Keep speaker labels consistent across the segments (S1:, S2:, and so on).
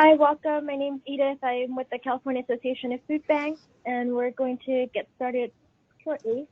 S1: Hi, welcome. My name is Edith. I'm with the California Association of Food Banks, and we're going to get started shortly.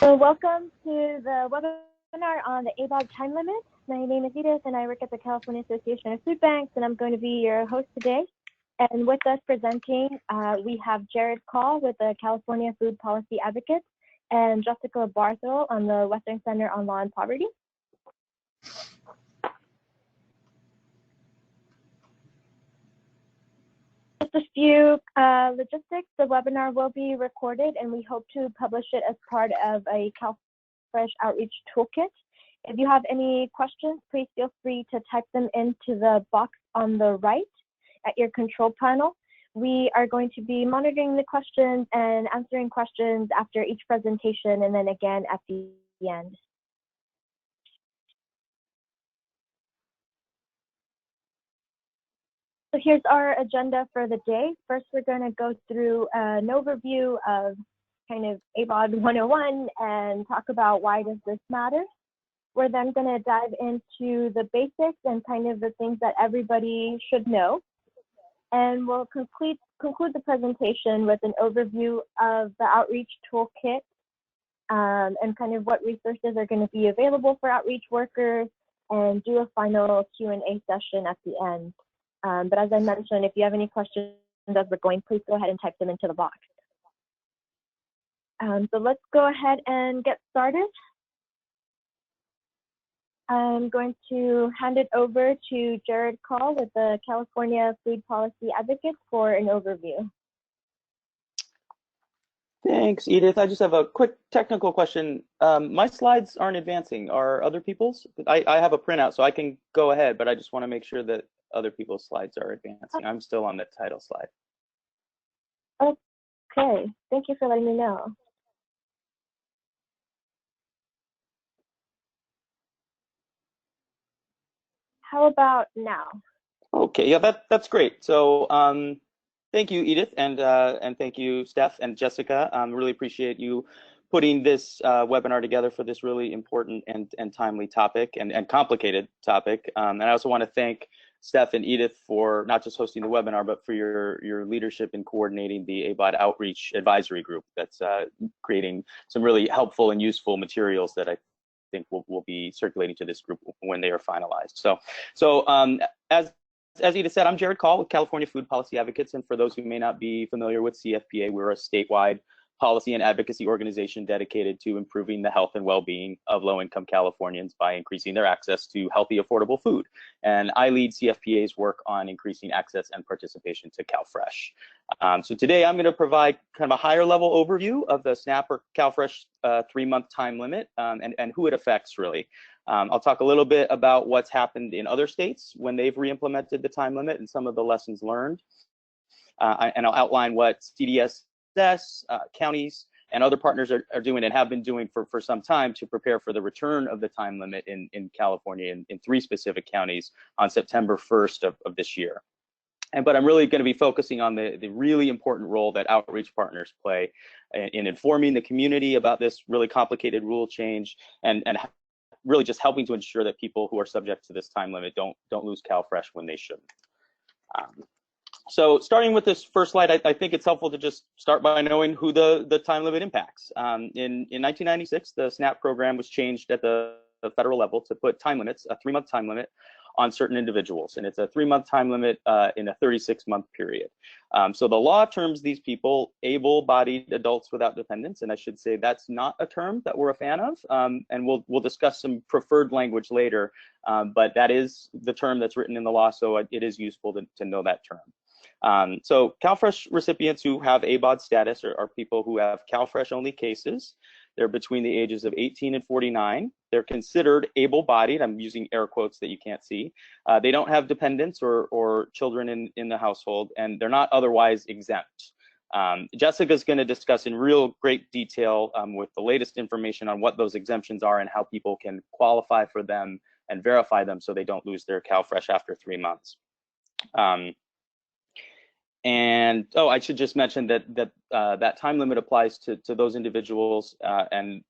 S1: So welcome to the webinar on the ABAWD Time Limit. My name is Edith, and I work at the California Association of Food Banks, and I'm going to be your host today. And with us presenting, we have Jared Call with the California Food Policy Advocates and Jessica Bartholow on the Western Center on Law and Poverty. Just a few logistics. The webinar will be recorded, and we hope to publish it as part of a CalFresh Outreach Toolkit. If you have any questions, please feel free to type them into the box on the right at your control panel. We are going to be monitoring the questions and answering questions after each presentation, and then again at the end. So here's our agenda for the day. First, we're going to go through an overview of kind of ABAWD 101 and talk about why does this matter. We're then going to dive into the basics and kind of the things that everybody should know. And we'll conclude the presentation with an overview of the Outreach Toolkit and kind of what resources are going to be available for outreach workers, and do a final Q&A session at the end. But as I mentioned, if you have any questions as we're going, please go ahead and type them into the box. So let's go ahead and get started. I'm going to hand it over to Jared Call with the California Food Policy Advocates for an overview.
S2: Thanks, Edith. I just have a quick technical question. My slides aren't advancing. Are other people's? I have a printout, so I can go ahead, but I just want to make sure that other people's slides are advancing. I'm still on the title slide.
S1: Okay, thank you for letting me know. How about now?
S2: Okay, yeah, that's great. So thank you, Edith, and thank you, Steph and Jessica. Really appreciate you putting this webinar together for this really important and timely topic and complicated topic. And I also want to thank Steph and Edith for not just hosting the webinar, but for your leadership in coordinating the ABAWD Outreach Advisory Group that's creating some really helpful and useful materials that I think will be circulating to this group when they are finalized. So as Edith said, I'm Jared Call with California Food Policy Advocates, and for those who may not be familiar with CFPA, we're a statewide policy and advocacy organization dedicated to improving the health and well-being of low-income Californians by increasing their access to healthy, affordable food. And I lead CFPA's work on increasing access and participation to CalFresh. So today I'm going to provide kind of a higher level overview of the SNAP or CalFresh 3-month time limit and who it affects really. I'll talk a little bit about what's happened in other states when they've re-implemented the time limit and some of the lessons learned. And I'll outline what CDS, counties, and other partners are doing and have been doing for some time to prepare for the return of the time limit in California in 3 specific counties on September 1st of this year. But I'm really going to be focusing on the really important role that outreach partners play in informing the community about this really complicated rule change and really just helping to ensure that people who are subject to this time limit don't lose CalFresh when they shouldn't. So starting with this first slide, I think it's helpful to just start by knowing who the time limit impacts. In 1996, the SNAP program was changed at the federal level to put time limits, a 3-month time limit, on certain individuals. And it's a 3-month time limit in a 36-month period. So the law terms these people able-bodied adults without dependents. And I should say that's not a term that we're a fan of. And we'll discuss some preferred language later. But that is the term that's written in the law. So it is useful to know that term. So CalFresh recipients who have ABAWD status are people who have CalFresh only cases. They're between the ages of 18 and 49. They're considered able-bodied. I'm using air quotes that you can't see. They don't have dependents or children in the household, and they're not otherwise exempt. Jessica's going to discuss in real great detail with the latest information on what those exemptions are and how people can qualify for them and verify them so they don't lose their CalFresh after 3 months. And I should just mention that time limit applies to those individuals and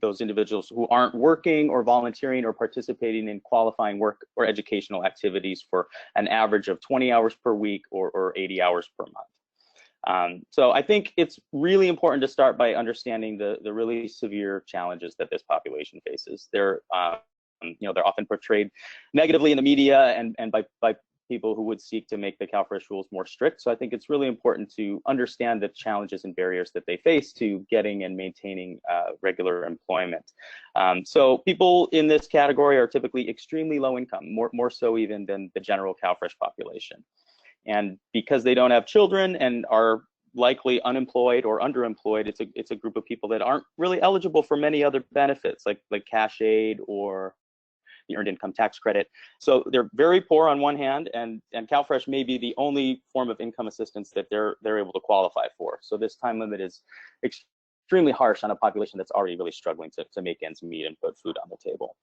S2: those individuals who aren't working or volunteering or participating in qualifying work or educational activities for an average of 20 hours per week or 80 hours per month. So I think it's really important to start by understanding the really severe challenges that this population faces. They're often portrayed negatively in the media and by people who would seek to make the CalFresh rules more strict. So I think it's really important to understand the challenges and barriers that they face to getting and maintaining regular employment. So people in this category are typically extremely low income, more so even than the general CalFresh population. And because they don't have children and are likely unemployed or underemployed, it's a group of people that aren't really eligible for many other benefits like cash aid or the earned income tax credit. So they're very poor on one hand, and CalFresh may be the only form of income assistance that they're able to qualify for. So this time limit is extremely harsh on a population that's already really struggling to make ends meet and put food on the table.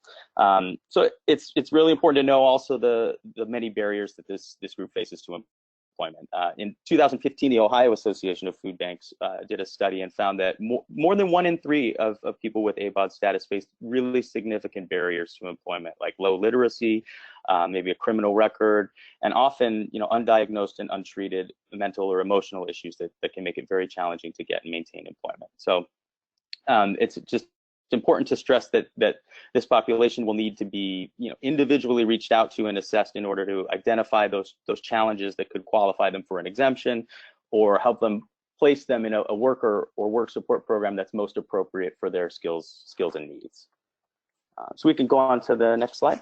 S2: So it's really important to know also the many barriers that this group faces to employment. In 2015, the Ohio Association of Food Banks did a study and found that more than 1 in 3 of people with ABAWD status faced really significant barriers to employment, like low literacy, maybe a criminal record, and often undiagnosed and untreated mental or emotional issues that can make it very challenging to get and maintain employment. So it's important to stress that this population will need to be individually reached out to and assessed in order to identify those challenges that could qualify them for an exemption or help them place them in a worker or work support program that's most appropriate for their skills and needs. So we can go on to the next slide.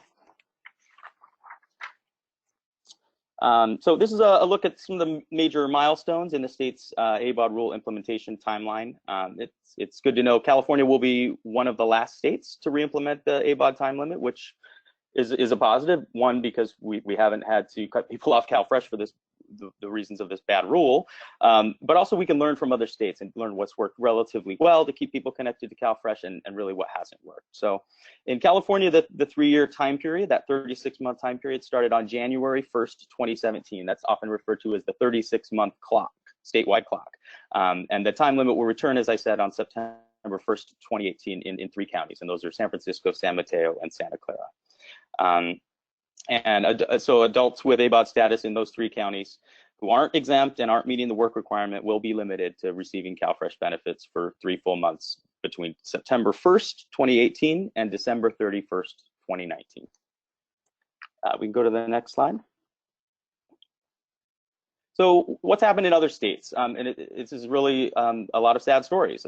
S2: So this is a look at some of the major milestones in the state's ABAWD rule implementation timeline. It's good to know California will be one of the last states to re-implement the ABAWD time limit, which is a positive. One, because we haven't had to cut people off CalFresh for the reasons of this bad rule, but also we can learn from other states and learn what's worked relatively well to keep people connected to CalFresh and really what hasn't worked. So in California, the 3-year time period, that 36-month time period, started on January 1st, 2017. That's often referred to as the 36-month clock, statewide clock. And the time limit will return, as I said, on September 1st, 2018 in 3 counties, and those are San Francisco, San Mateo, and Santa Clara. So adults with ABAWD status in those 3 counties who aren't exempt and aren't meeting the work requirement will be limited to receiving CalFresh benefits for 3 full months between September 1st, 2018 and December 31st, 2019. We can go to the next slide. So what's happened in other states? And this is really a lot of sad stories.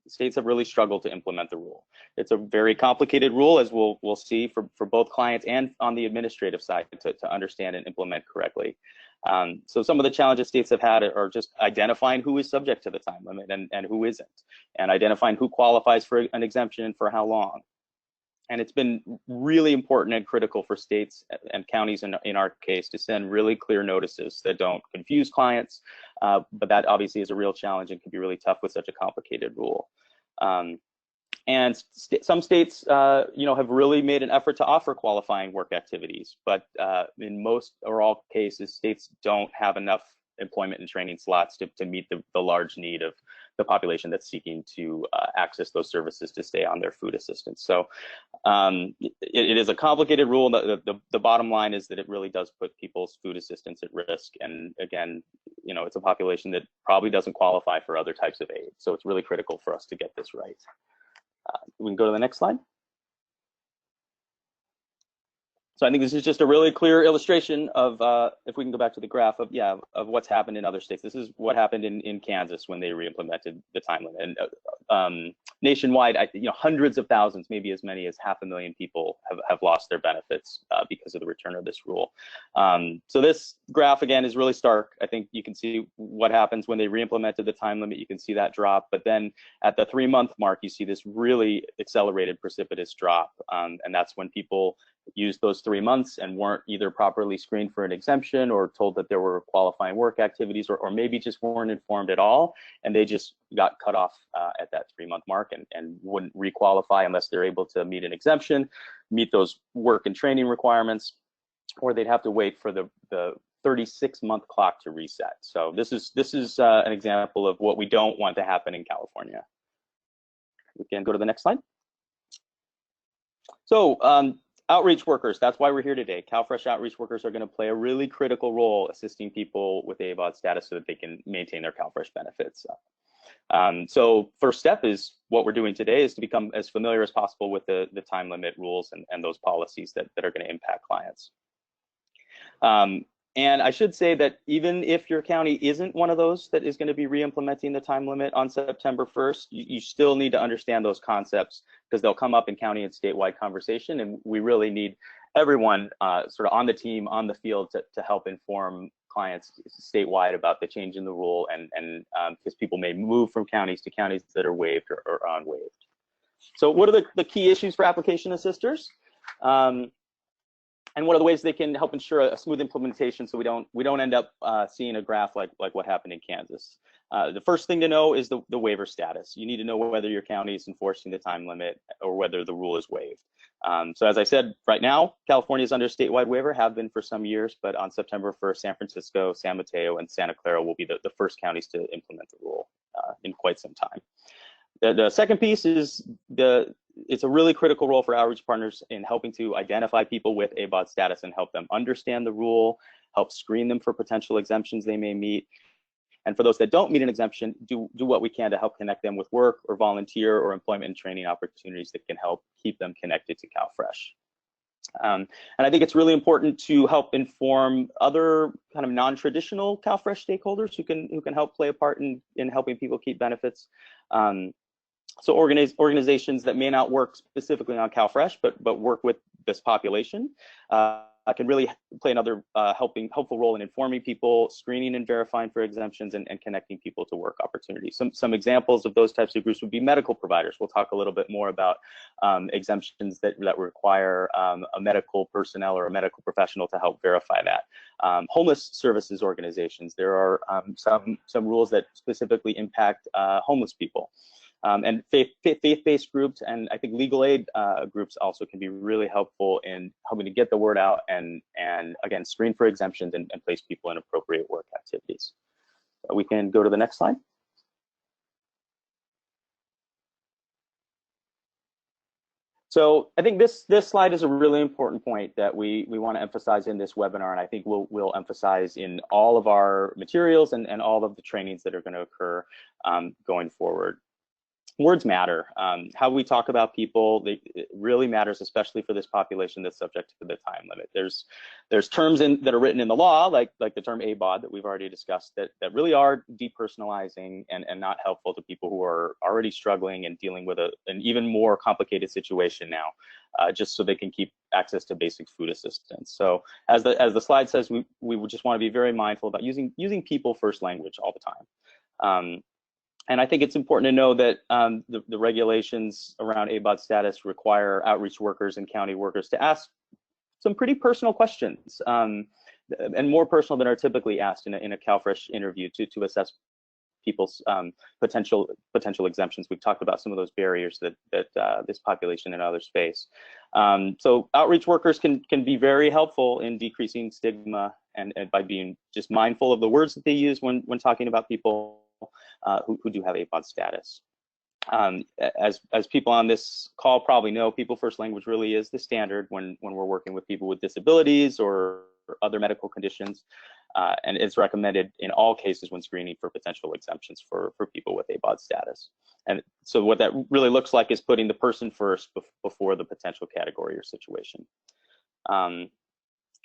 S2: States have really struggled to implement the rule. It's a very complicated rule, as we'll see for both clients and on the administrative side to understand and implement correctly. So some of the challenges states have had are just identifying who is subject to the time limit and who isn't, and identifying who qualifies for an exemption and for how long. And it's been really important and critical for states and counties in our case to send really clear notices that don't confuse clients, but that obviously is a real challenge and can be really tough with such a complicated rule. And some states, have really made an effort to offer qualifying work activities, but in most or all cases, states don't have enough employment and training slots to meet the large need of the population that's seeking to access those services to stay on their food assistance. So it is a complicated rule. The bottom line is that it really does put people's food assistance at risk. And again, it's a population that probably doesn't qualify for other types of aid. So it's really critical for us to get this right. We can go to the next slide. So I think this is just a really clear illustration of, if we can go back to the graph of, what's happened in other states. This is what happened in Kansas when they re-implemented the time limit. And nationwide, hundreds of thousands, maybe as many as 500,000 people have lost their benefits because of the return of this rule. So this graph, again, is really stark. I think you can see what happens when they re-implemented the time limit. You can see that drop. But then at the 3-month mark, you see this really accelerated, precipitous drop. And that's when people used those 3 months and weren't either properly screened for an exemption or told that there were qualifying work activities, or maybe just weren't informed at all, and they just got cut off at that 3-month mark and wouldn't requalify unless they're able to meet an exemption, meet those work and training requirements, or they'd have to wait for the 36-month clock to reset. So this is an example of what we don't want to happen in California. We can go to the next slide. So outreach workers, that's why we're here today. CalFresh outreach workers are going to play a really critical role assisting people with ABAWD status so that they can maintain their CalFresh benefits. So first step is what we're doing today is to become as familiar as possible with the time limit rules and those policies that are going to impact clients. And I should say that even if your county isn't one of those that is going to be re-implementing the time limit on September 1st, you still need to understand those concepts because they'll come up in county and statewide conversation, and we really need everyone sort of on the team, on the field to help inform clients statewide about the change in the rule, and because people may move from counties to counties that are waived or unwaived. So what are the key issues for application assisters? And what are the ways they can help ensure a smooth implementation so we don't end up seeing a graph like what happened in Kansas? The first thing to know is the waiver status. You need to know whether your county is enforcing the time limit or whether the rule is waived. So as I said, right now, California is under statewide waiver, have been for some years, but on September 1st, San Francisco, San Mateo, and Santa Clara will be the first counties to implement the rule in quite some time. The second piece is it's a really critical role for outreach partners in helping to identify people with ABAWD status and help them understand the rule, help screen them for potential exemptions they may meet. And for those that don't meet an exemption, do what we can to help connect them with work or volunteer or employment and training opportunities that can help keep them connected to CalFresh. And I think it's really important to help inform other kind of non-traditional CalFresh stakeholders who can help play a part in helping people keep benefits. So organizations that may not work specifically on CalFresh, but work with this population can really play another helpful role in informing people, screening and verifying for exemptions, and connecting people to work opportunities. Some examples of those types of groups would be medical providers. We'll talk a little bit more about exemptions that require a medical personnel or a medical professional to help verify that. Homeless services organizations, there are some rules that specifically impact homeless people. And faith-based groups and I think legal aid groups also can be really helpful in helping to get the word out and again, screen for exemptions and place people in appropriate work activities. We can go to the next slide. So I think this slide is a really important point that we want to emphasize in this webinar, and I think we'll emphasize in all of our materials and all of the trainings that are going to occur going forward. Words matter. How we talk about people, it really matters, especially for this population that's subject to the time limit. There's terms that are written in the law, like the term ABAWD that we've already discussed, that really are depersonalizing and not helpful to people who are already struggling and dealing with an even more complicated situation now, just so they can keep access to basic food assistance. So as the slide says, we would just want to be very mindful about using people first language all the time. And I think it's important to know that the regulations around ABAWD status require outreach workers and county workers to ask some pretty personal questions, and more personal than are typically asked in a CalFresh interview to assess people's potential exemptions. We've talked about some of those barriers that this population and others face. So outreach workers can be very helpful in decreasing stigma and by being just mindful of the words that they use when talking about people who do have ABAWD status. As people on this call probably know, people first language really is the standard when we're working with people with disabilities or other medical conditions, and it's recommended in all cases when screening for potential exemptions for people with ABAWD status. And so what that really looks like is putting the person first before the potential category or situation. And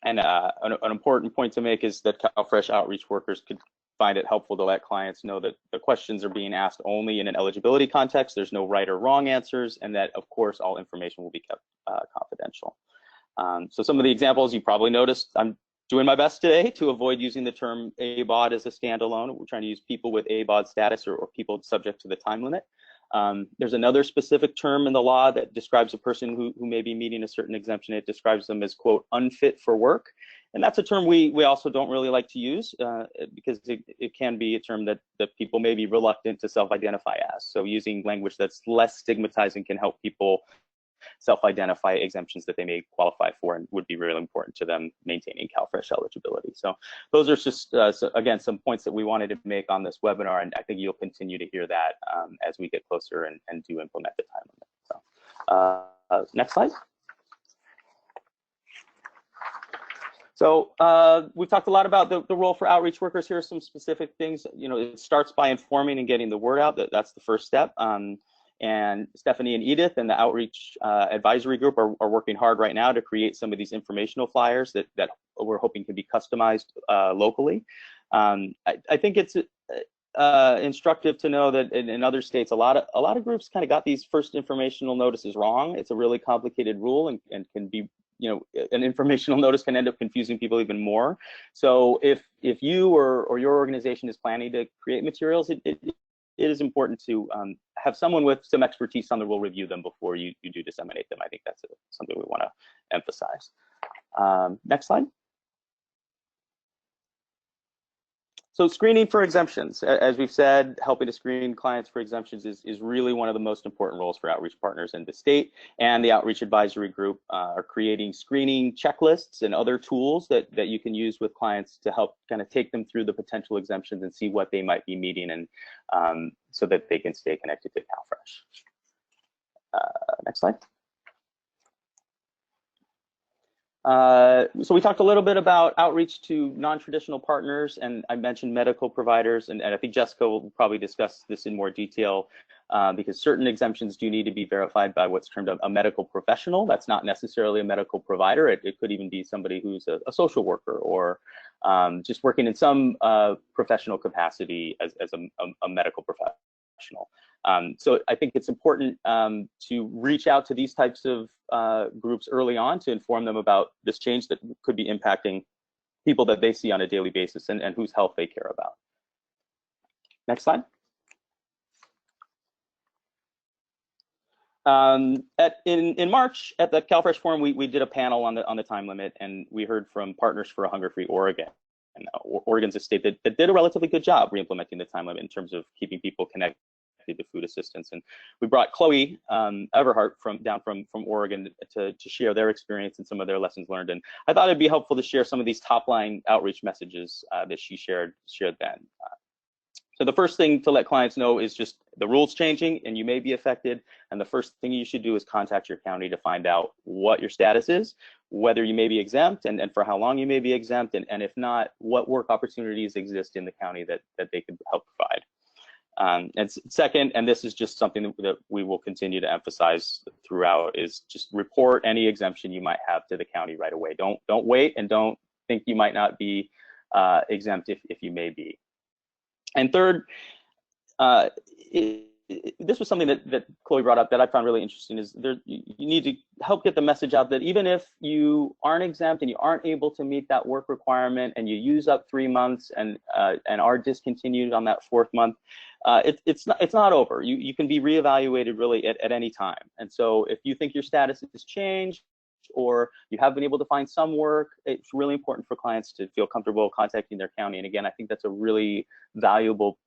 S2: an important point to make is that CalFresh outreach workers could find it helpful to let clients know that the questions are being asked only in an eligibility context. There's no right or wrong answers, and that, of course, all information will be kept confidential. So some of the examples you probably noticed, I'm doing my best today to avoid using the term ABAWD as a standalone. We're trying to use people with ABAWD status or people subject to the time limit. There's another specific term in the law that describes a person who may be meeting a certain exemption. It describes them as, quote, unfit for work. And that's a term we also don't really like to use because it can be a term that people may be reluctant to self-identify as. So using language that's less stigmatizing can help people self-identify exemptions that they may qualify for and would be really important to them maintaining CalFresh eligibility. So those are just, again, some points that we wanted to make on this webinar, and I think you'll continue to hear that as we get closer and do implement the time limit. So next slide. So we've talked a lot about the role for outreach workers. Here are some specific things. You know, it starts by informing and getting the word out. That's the first step. And Stephanie and Edith and the outreach advisory group are working hard right now to create some of these informational flyers that we're hoping can be customized locally. I think it's instructive to know that in other states, a lot of groups kind of got these first informational notices wrong. It's a really complicated rule and can be, you know, an informational notice can end up confusing people even more. So if you or your organization is planning to create materials, it is important to have someone with some expertise on the rule review them before you do disseminate them. I think that's something we want to emphasize. Next slide. So screening for exemptions, as we've said, helping to screen clients for exemptions is really one of the most important roles for outreach partners in the state, and the outreach advisory group are creating screening checklists and other tools that you can use with clients to help kind of take them through the potential exemptions and see what they might be meeting, and so that they can stay connected to CalFresh. Next slide. So we talked a little bit about outreach to non-traditional partners, and I mentioned medical providers, and I think Jessica will probably discuss this in more detail because certain exemptions do need to be verified by what's termed a medical professional. That's not necessarily a medical provider. It could even be somebody who's a social worker or just working in some professional capacity as a medical professional. So I think it's important to reach out to these types of groups early on to inform them about this change that could be impacting people that they see on a daily basis and whose health they care about. Next slide. In March at the CalFresh Forum, we did a panel on the time limit, and we heard from Partners for a Hunger-Free Oregon. And Oregon's a state that did a relatively good job re-implementing the time limit in terms of keeping people connected to food assistance. And we brought Chloe Everhart down from Oregon to share their experience and some of their lessons learned. And I thought it'd be helpful to share some of these top line outreach messages that she shared then. So the first thing to let clients know is just the rules changing and you may be affected. And the first thing you should do is contact your county to find out what your status is, whether you may be exempt and for how long you may be exempt. And if not, what work opportunities exist in the county that they could help provide. And second, and this is just something that we will continue to emphasize throughout, is just report any exemption you might have to the county right away. Don't wait, and don't think you might not be exempt if you may be. And third, this was something that Chloe brought up that I found really interesting, is you need to help get the message out that even if you aren't exempt and you aren't able to meet that work requirement and you use up 3 months and are discontinued on that 4th month, it's not over. You can be reevaluated really at any time. And so if you think your status has changed or you have been able to find some work, it's really important for clients to feel comfortable contacting their county. And again, I think that's a really valuable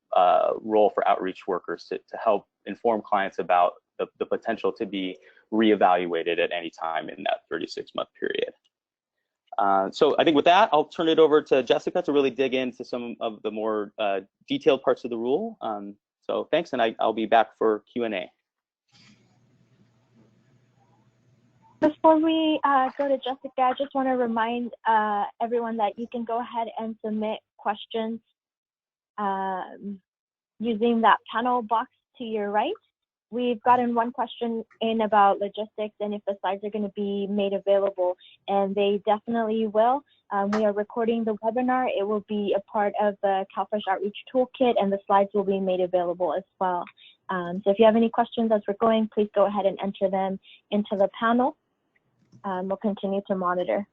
S2: role for outreach workers to help inform clients about the potential to be reevaluated at any time in that 36-month period. So I think with that, I'll turn it over to Jessica to really dig into some of the more detailed parts of the rule. So thanks, and I'll be back for Q&A.
S1: Before we go to Jessica, I just want to remind everyone that you can go ahead and submit questions using that panel box to your right. we've gotten one question in about logistics and if the slides are going to be made available, and they definitely will. We are recording the webinar. It will be a part of the CalFresh Outreach Toolkit, and the slides will be made available as well. So if you have any questions as we're going, please go ahead and enter them into the panel. We'll continue to monitor.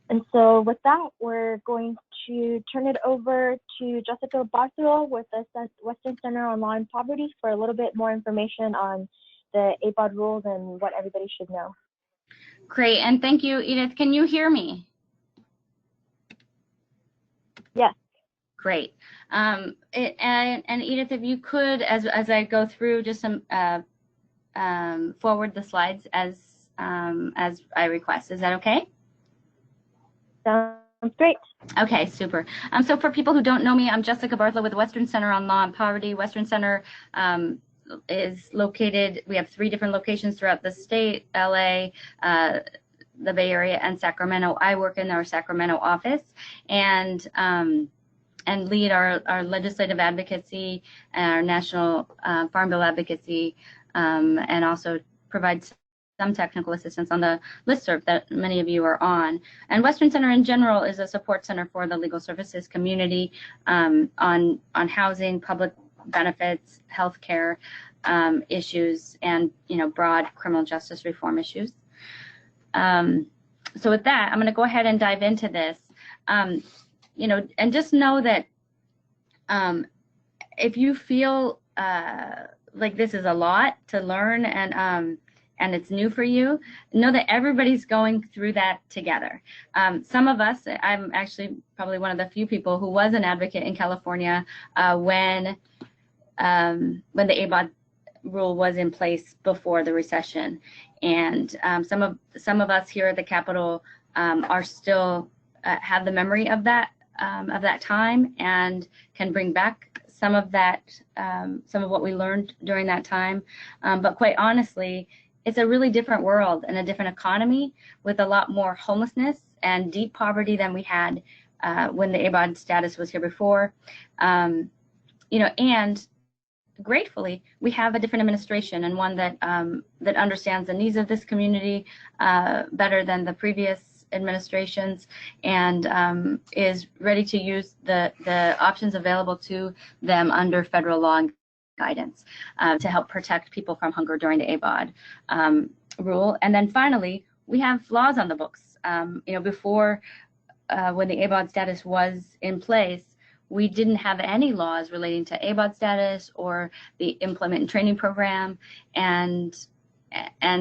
S1: And so with that, we're going to turn it over to Jessica Bartholow with the Western Center on Law and Poverty for a little bit more information on the ABAWD rules and what everybody should know.
S3: Great, and thank you, Edith. Can you hear me?
S1: Yes.
S3: Great. And Edith, if you could, as I go through, just some forward the slides as I request. Is that okay?
S1: Sounds great.
S3: Okay, super. So for people who don't know me, I'm Jessica Bartholow with Western Center on Law and Poverty. Western Center is located, we have 3 different locations throughout the state, LA, the Bay Area, and Sacramento. I work in our Sacramento office and lead our legislative advocacy, our national farm bill advocacy, and also provide some technical assistance on the listserv that many of you are on. And Western Center in general is a support center for the legal services community on housing, public benefits, healthcare issues, and broad criminal justice reform issues. So with that, I'm going to go ahead and dive into this. And just know that if you feel like this is a lot to learn and it's new for you, know that everybody's going through that together. Some of us, I'm actually probably one of the few people who was an advocate in California when the ABAWD rule was in place before the recession, and some of us here at the Capitol are still have the memory of that time and can bring back some of what we learned during that time. But quite honestly, it's a really different world and a different economy with a lot more homelessness and deep poverty than we had when the ABAWD status was here before. And gratefully, we have a different administration, and one that that understands the needs of this community better than the previous administrations, and is ready to use the options available to them under federal law and guidance to help protect people from hunger during the ABAWD rule. And then finally, we have laws on the books. Before when the ABAWD status was in place, we didn't have any laws relating to ABAWD status or the employment and training program, and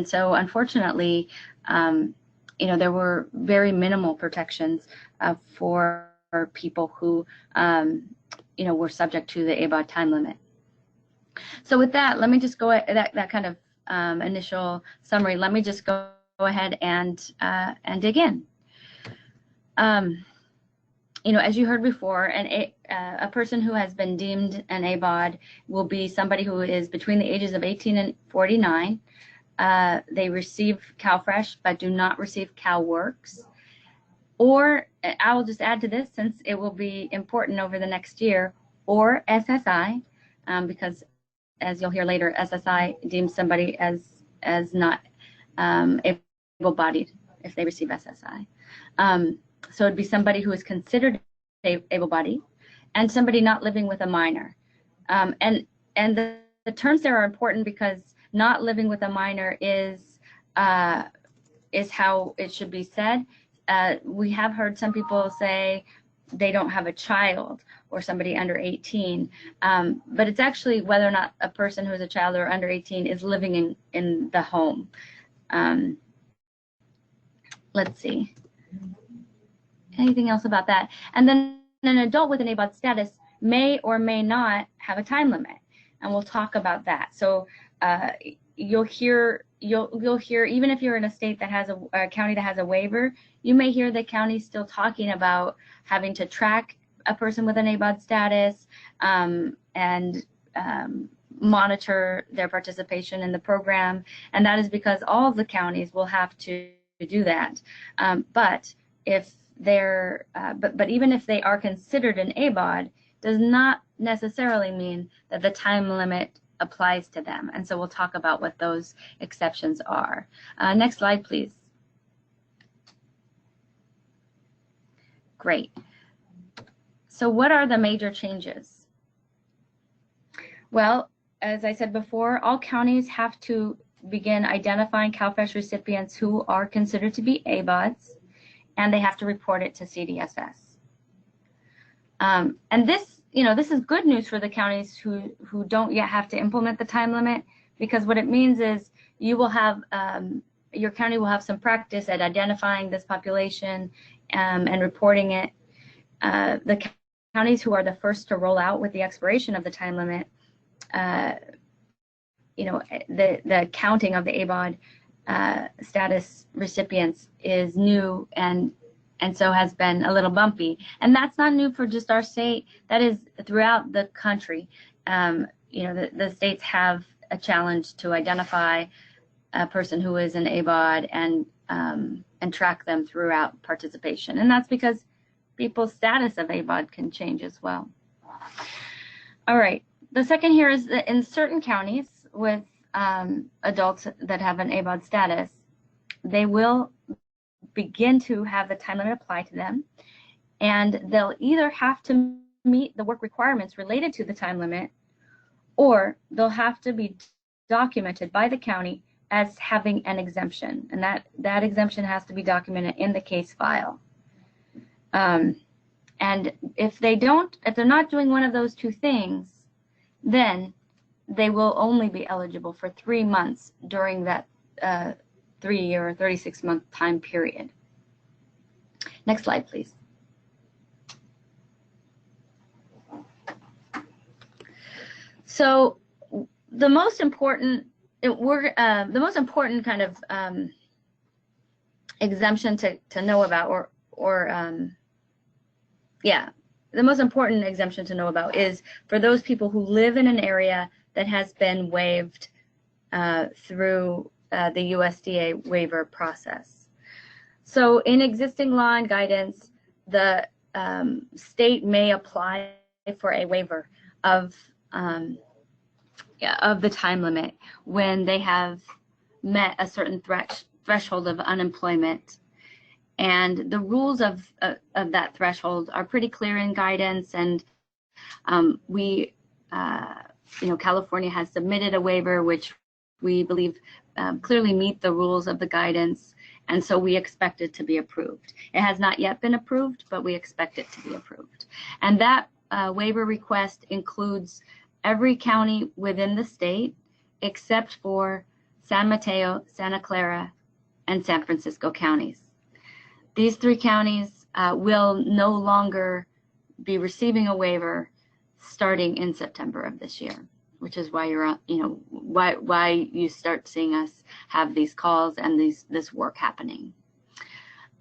S3: so unfortunately, there were very minimal protections for people who were subject to the ABAWD time limit. So with that, let me just go that kind of initial summary. Let me just go ahead and dig in. As you heard before, a person who has been deemed an ABAWD will be somebody who is between the ages of 18 and 49. They receive CalFresh but do not receive CalWorks. Or I will just add to this, since it will be important over the next year, or SSI, because as you'll hear later, SSI deems somebody as not able-bodied if they receive SSI. So it'd be somebody who is considered able-bodied and somebody not living with a minor. And the terms there are important because not living with a minor is how it should be said. We have heard some people say they don't have a child or somebody under 18, but it's actually whether or not a person who is a child or under 18 is living in the home. Let's see. Anything else about that? And then an adult with an ABAWD status may or may not have a time limit, and we'll talk about that. So you'll hear even if you're in a state that has a county that has a waiver, you may hear the county still talking about having to track a person with an ABAWD status and monitor their participation in the program, and that is because all of the counties will have to do that. But if they're but even if they are considered an ABAWD, does not necessarily mean that the time limit applies to them. And so we'll talk about what those exceptions are. Next slide, please. Great. So what are the major changes? Well, as I said before, all counties have to begin identifying CalFresh recipients who are considered to be ABAWDs, and they have to report it to CDSS. And this, this is good news for the counties who don't yet have to implement the time limit, because what it means is you will have, your county will have some practice at identifying this population and reporting it. The counties who are the first to roll out with the expiration of the time limit, the counting of the ABAWD status recipients is new and so has been a little bumpy. And that's not new for just our state. That is throughout the country. The states have a challenge to identify a person who is an ABAWD and track them throughout participation. And that's because people's status of ABAWD can change as well. All right. The second here is that in certain counties with adults that have an ABAWD status, they will begin to have the time limit apply to them, and they'll either have to meet the work requirements related to the time limit, or they'll have to be documented by the county as having an exemption, and that exemption has to be documented in the case file. And if they're not doing one of those two things, then they will only be eligible for 3 months during that 3-year or 36-month time period. Next slide, please. So the most important kind of exemption to know about, the most important exemption to know about is for those people who live in an area that has been waived through the USDA waiver process. So in existing law and guidance, the state may apply for a waiver of the time limit when they have met a certain threshold of unemployment. And the rules of that threshold are pretty clear in guidance, and California has submitted a waiver which we believe clearly meet the rules of the guidance, and so we expect it to be approved. It has not yet been approved, but we expect it to be approved. And that waiver request includes every county within the state except for San Mateo, Santa Clara, and San Francisco counties. These 3 counties will no longer be receiving a waiver starting in September of this year, which is why why you start seeing us have these calls and this work happening.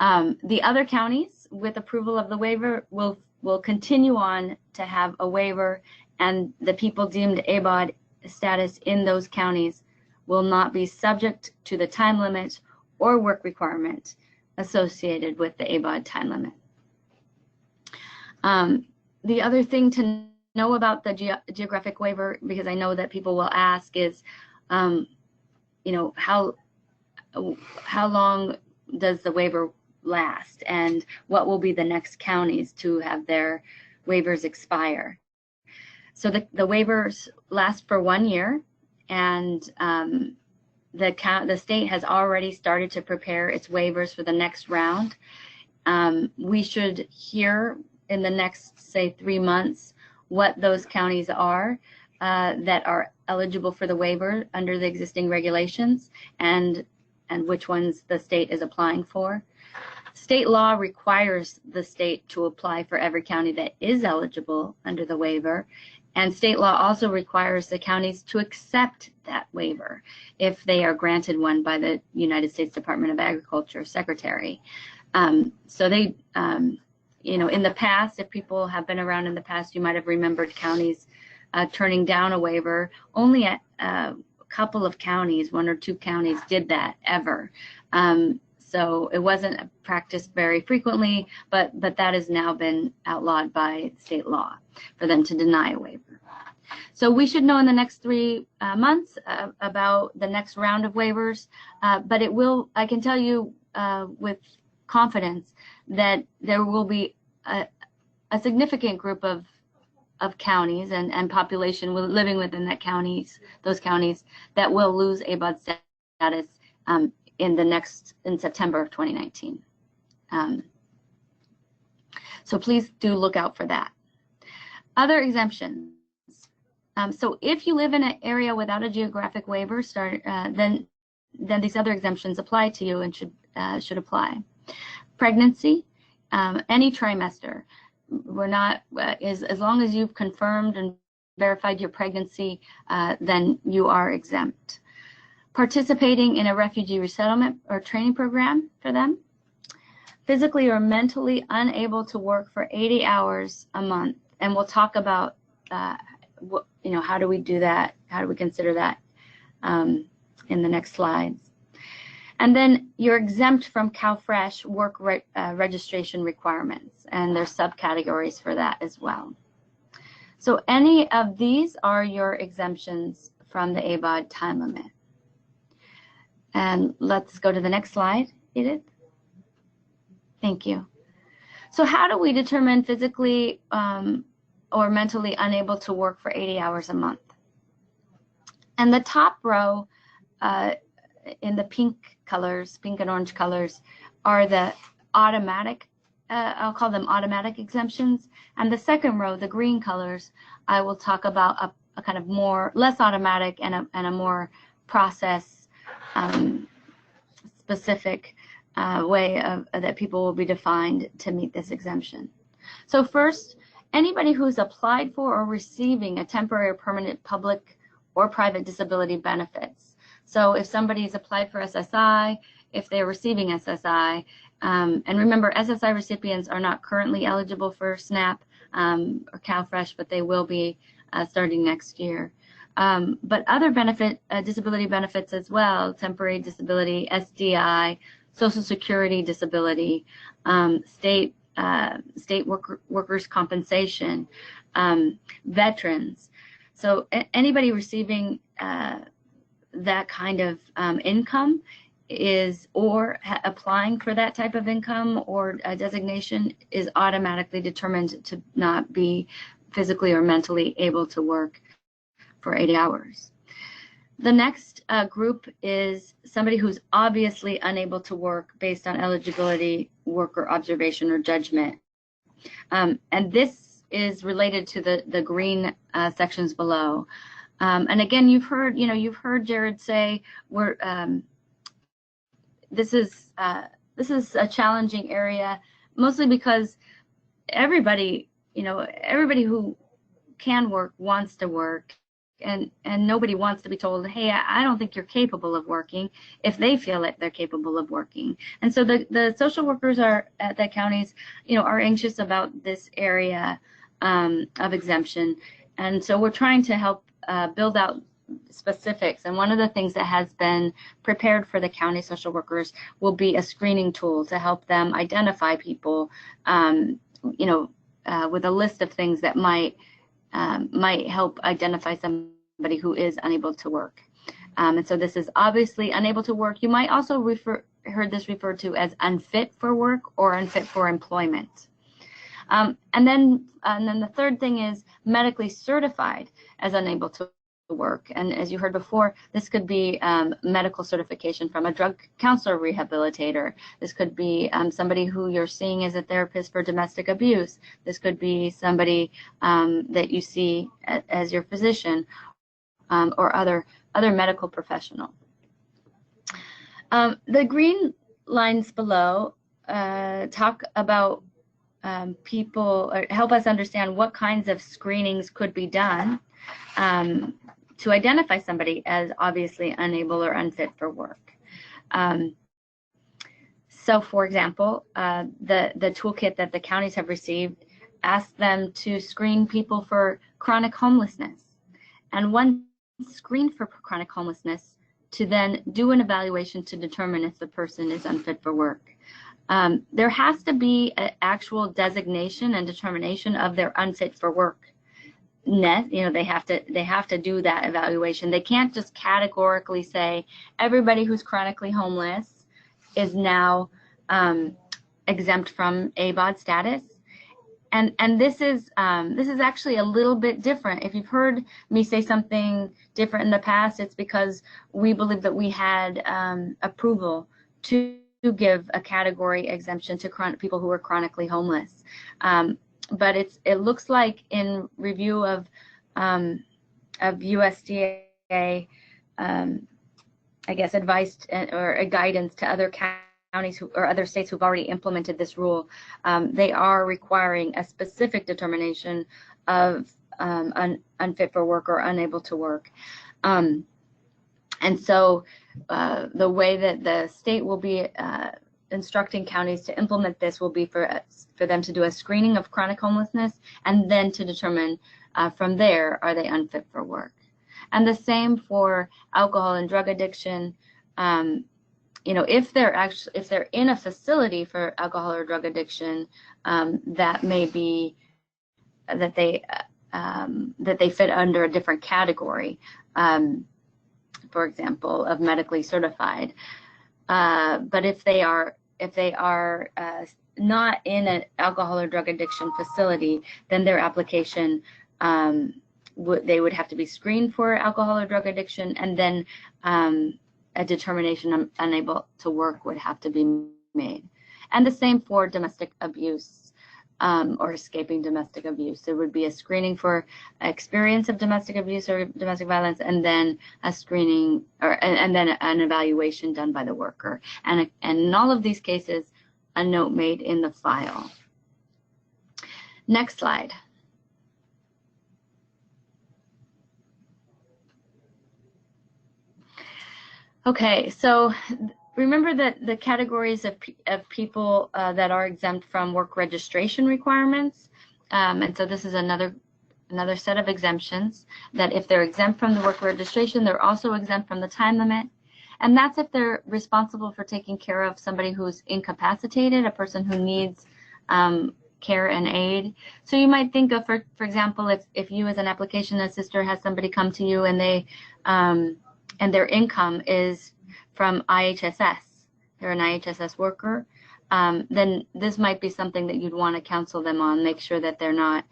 S3: The other counties with approval of the waiver will continue on to have a waiver, and the people deemed ABAWD status in those counties will not be subject to the time limit or work requirement associated with the ABAWD time limit. The other thing to know about the geographic waiver, because I know that people will ask, is how long does the waiver last, and what will be the next counties to have their waivers expire. So the waivers last for 1 year, and the state has already started to prepare its waivers for the next round. We should hear in the next, say, 3 months what those counties are that are eligible for the waiver under the existing regulations, and which ones the state is applying for. State law requires the state to apply for every county that is eligible under the waiver, and state law also requires the counties to accept that waiver if they are granted one by the United States Department of Agriculture Secretary. So they, in the past, if people have been around in the past, you might have remembered counties turning down a waiver. Only a couple of counties, 1 or 2 counties, did that ever. So it wasn't practiced very frequently, but that has now been outlawed by state law for them to deny a waiver. So we should know in the next 3 months about the next round of waivers, but I can tell you with confidence that there will be a significant group of counties and population living within those counties that will lose ABAWD status in September of 2019. So please do look out for that. Other exemptions. So if you live in an area without a geographic waiver, then these other exemptions apply to you and should apply. Pregnancy, any trimester. As long as you've confirmed and verified your pregnancy, then you are exempt. Participating in a refugee resettlement or training program for them. Physically or mentally unable to work for 80 hours a month, and we'll talk about how do we do that? How do we consider that in the next slides? And then you're exempt from CalFresh work registration requirements, and there's subcategories for that as well. So any of these are your exemptions from the ABAWD time limit. And let's go to the next slide, Edith. Thank you. So how do we determine physically or mentally unable to work for 80 hours a month? And the top row in the pink and orange colors, are the automatic, I'll call them automatic exemptions. And the second row, the green colors, I will talk about a kind of less automatic and a more process specific way that people will be defined to meet this exemption. So first, anybody who's applied for or receiving a temporary or permanent public or private disability benefits. So if somebody's applied for SSI, if they're receiving SSI, and remember, SSI recipients are not currently eligible for SNAP or CalFresh, but they will be starting next year. But other disability benefits as well, temporary disability, SDI, Social Security disability, state workers' compensation, veterans. So anybody receiving that kind of income or applying for that type of income or designation is automatically determined to not be physically or mentally able to work for 80 hours. The next group is somebody who's obviously unable to work based on eligibility, worker observation, or judgment. And this is related to the green sections below. And again, you've heard Jared say this is a challenging area, mostly because everybody who can work wants to work, and nobody wants to be told, hey, I don't think you're capable of working, if they feel that they're capable of working. And so the social workers at the counties, are anxious about this area of exemption, and so we're trying to help build out specifics. And one of the things that has been prepared for the county social workers will be a screening tool to help them identify people, with a list of things that might help identify somebody who is unable to work. And so this is obviously unable to work. You might also heard this referred to as unfit for work or unfit for employment. And then the third thing is medically certified as unable to work. And as you heard before, this could be medical certification from a drug counselor rehabilitator. This could be somebody who you're seeing as a therapist for domestic abuse. This could be somebody that you see as your physician or other medical professional. The green lines below talk about people, or help us understand what kinds of screenings could be done to identify somebody as obviously unable or unfit for work. So for example, the toolkit that the counties have received asks them to screen people for chronic homelessness. And one screen for chronic homelessness to then do an evaluation to determine if the person is unfit for work. There has to be an actual designation and determination of their unfit for work. They have to do that evaluation. They can't just categorically say everybody who's chronically homeless is now exempt from ABAWD status. And this is actually a little bit different. If you've heard me say something different in the past, it's because we believe that we had approval to give a category exemption to people who are chronically homeless. But it looks like in review of USDA, I guess, advice or a guidance to other counties or other states who've already implemented this rule, they are requiring a specific determination of unfit for work or unable to work. And so the way that the state will be instructing counties to implement this will be for them to do a screening of chronic homelessness and then to determine from there, are they unfit for work? And the same for alcohol and drug addiction. If they're in a facility for alcohol or drug addiction, that may be that they fit under a different category, for example, of medically certified. But if they are not in an alcohol or drug addiction facility, then their application they would have to be screened for alcohol or drug addiction, and then a determination unable to work would have to be made. And the same for domestic abuse or escaping domestic abuse. There would be a screening for experience of domestic abuse or domestic violence, and then a screening and then an evaluation done by the worker. And in all of these cases, a note made in the file. Next slide. Okay, so remember that the categories of people that are exempt from work registration requirements, and so this is another set of exemptions, that if they're exempt from the work registration, they're also exempt from the time limit. And that's if they're responsible for taking care of somebody who's incapacitated, a person who needs care and aid. So you might think of, for example, if you as an application assistant has somebody come to you and they and their income is from IHSS, they're an IHSS worker, then this might be something that you'd want to counsel them on, make sure that they're not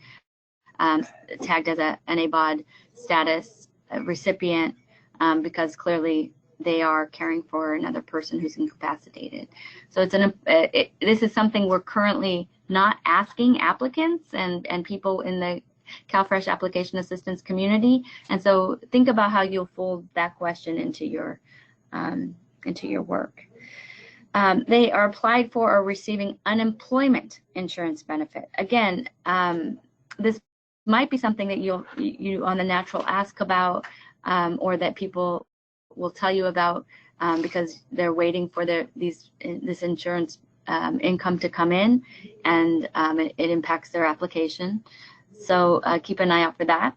S3: tagged as an ABAWD status recipient, because clearly they are caring for another person who's incapacitated. So this is something we're currently not asking applicants and people in the CalFresh application assistance community. And so think about how you'll fold that question into your work. They are applied for or receiving unemployment insurance benefit. Again, this might be something that you on the natural ask about, or that people will tell you about because they're waiting for this insurance income to come in, and it impacts their application. So keep an eye out for that.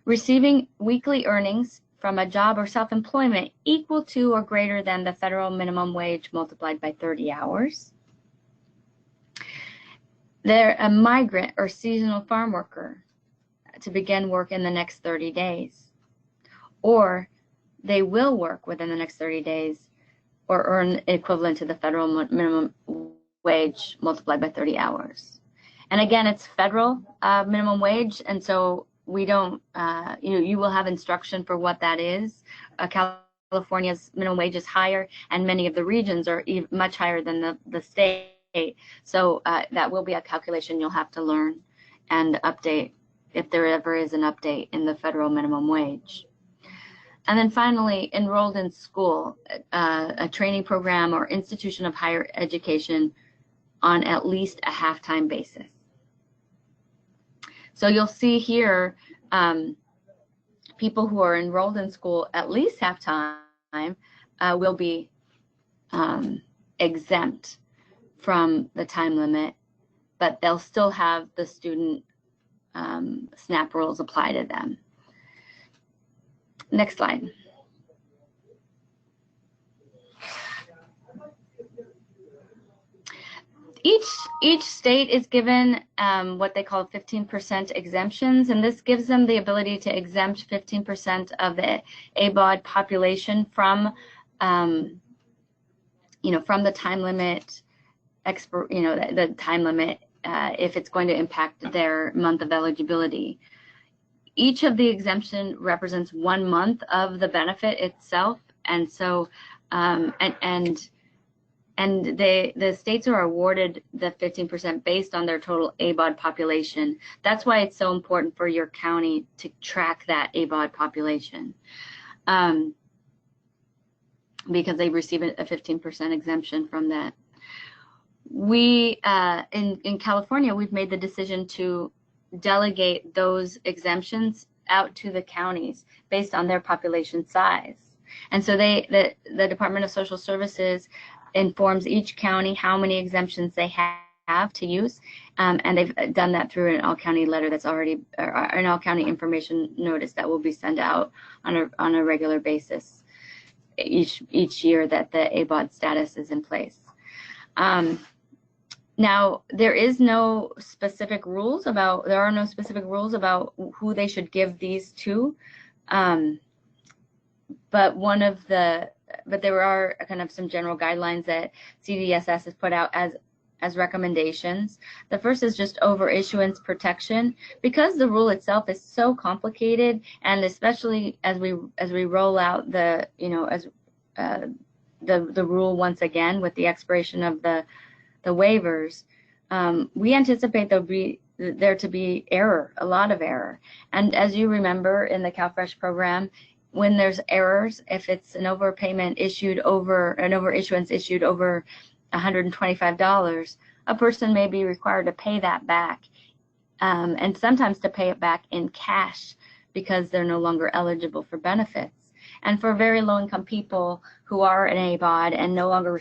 S3: Receiving weekly earnings from a job or self-employment equal to or greater than the federal minimum wage multiplied by 30 hours. They're a migrant or seasonal farm worker to begin work in the next 30 days. Or they will work within the next 30 days or earn equivalent to the federal minimum wage multiplied by 30 hours. And again, it's federal minimum wage, and so we don't, you will have instruction for what that is. California's minimum wage is higher, and many of the regions are much higher than the state. So that will be a calculation you'll have to learn and update if there ever is an update in the federal minimum wage. And then finally, enrolled in school, a training program or institution of higher education on at least a half-time basis. So you'll see here people who are enrolled in school at least half-time will be exempt from the time limit, but they'll still have the student SNAP rules apply to them. Next slide. Each state is given what they call 15% exemptions, and this gives them the ability to exempt 15% of the ABAWD population from, from the time limit, the time limit if it's going to impact their month of eligibility. Each of the exemption represents 1 month of the benefit itself, and so the states are awarded the 15% based on their total ABAWD population. That's why it's so important for your county to track that ABAWD population, because they receive a 15% exemption from that. We in California, we've made the decision to delegate those exemptions out to the counties based on their population size, and so the Department of Social Services informs each county how many exemptions they have to use, and they've done that through an all-county letter that's already, or an all-county information notice that will be sent out on a regular basis each year that the ABAWD status is in place. Now, there are no specific rules about who they should give these to, but there are kind of some general guidelines that CDSS has put out as recommendations. The first is just overissuance protection, because the rule itself is so complicated, and especially as we roll out the rule once again with the expiration of the waivers, we anticipate there to be error, a lot of error. And as you remember in the CalFresh program, when there's errors, if it's an overissuance issued over $125, a person may be required to pay that back, and sometimes to pay it back in cash because they're no longer eligible for benefits. And for very low-income people who are an ABAWD and no longer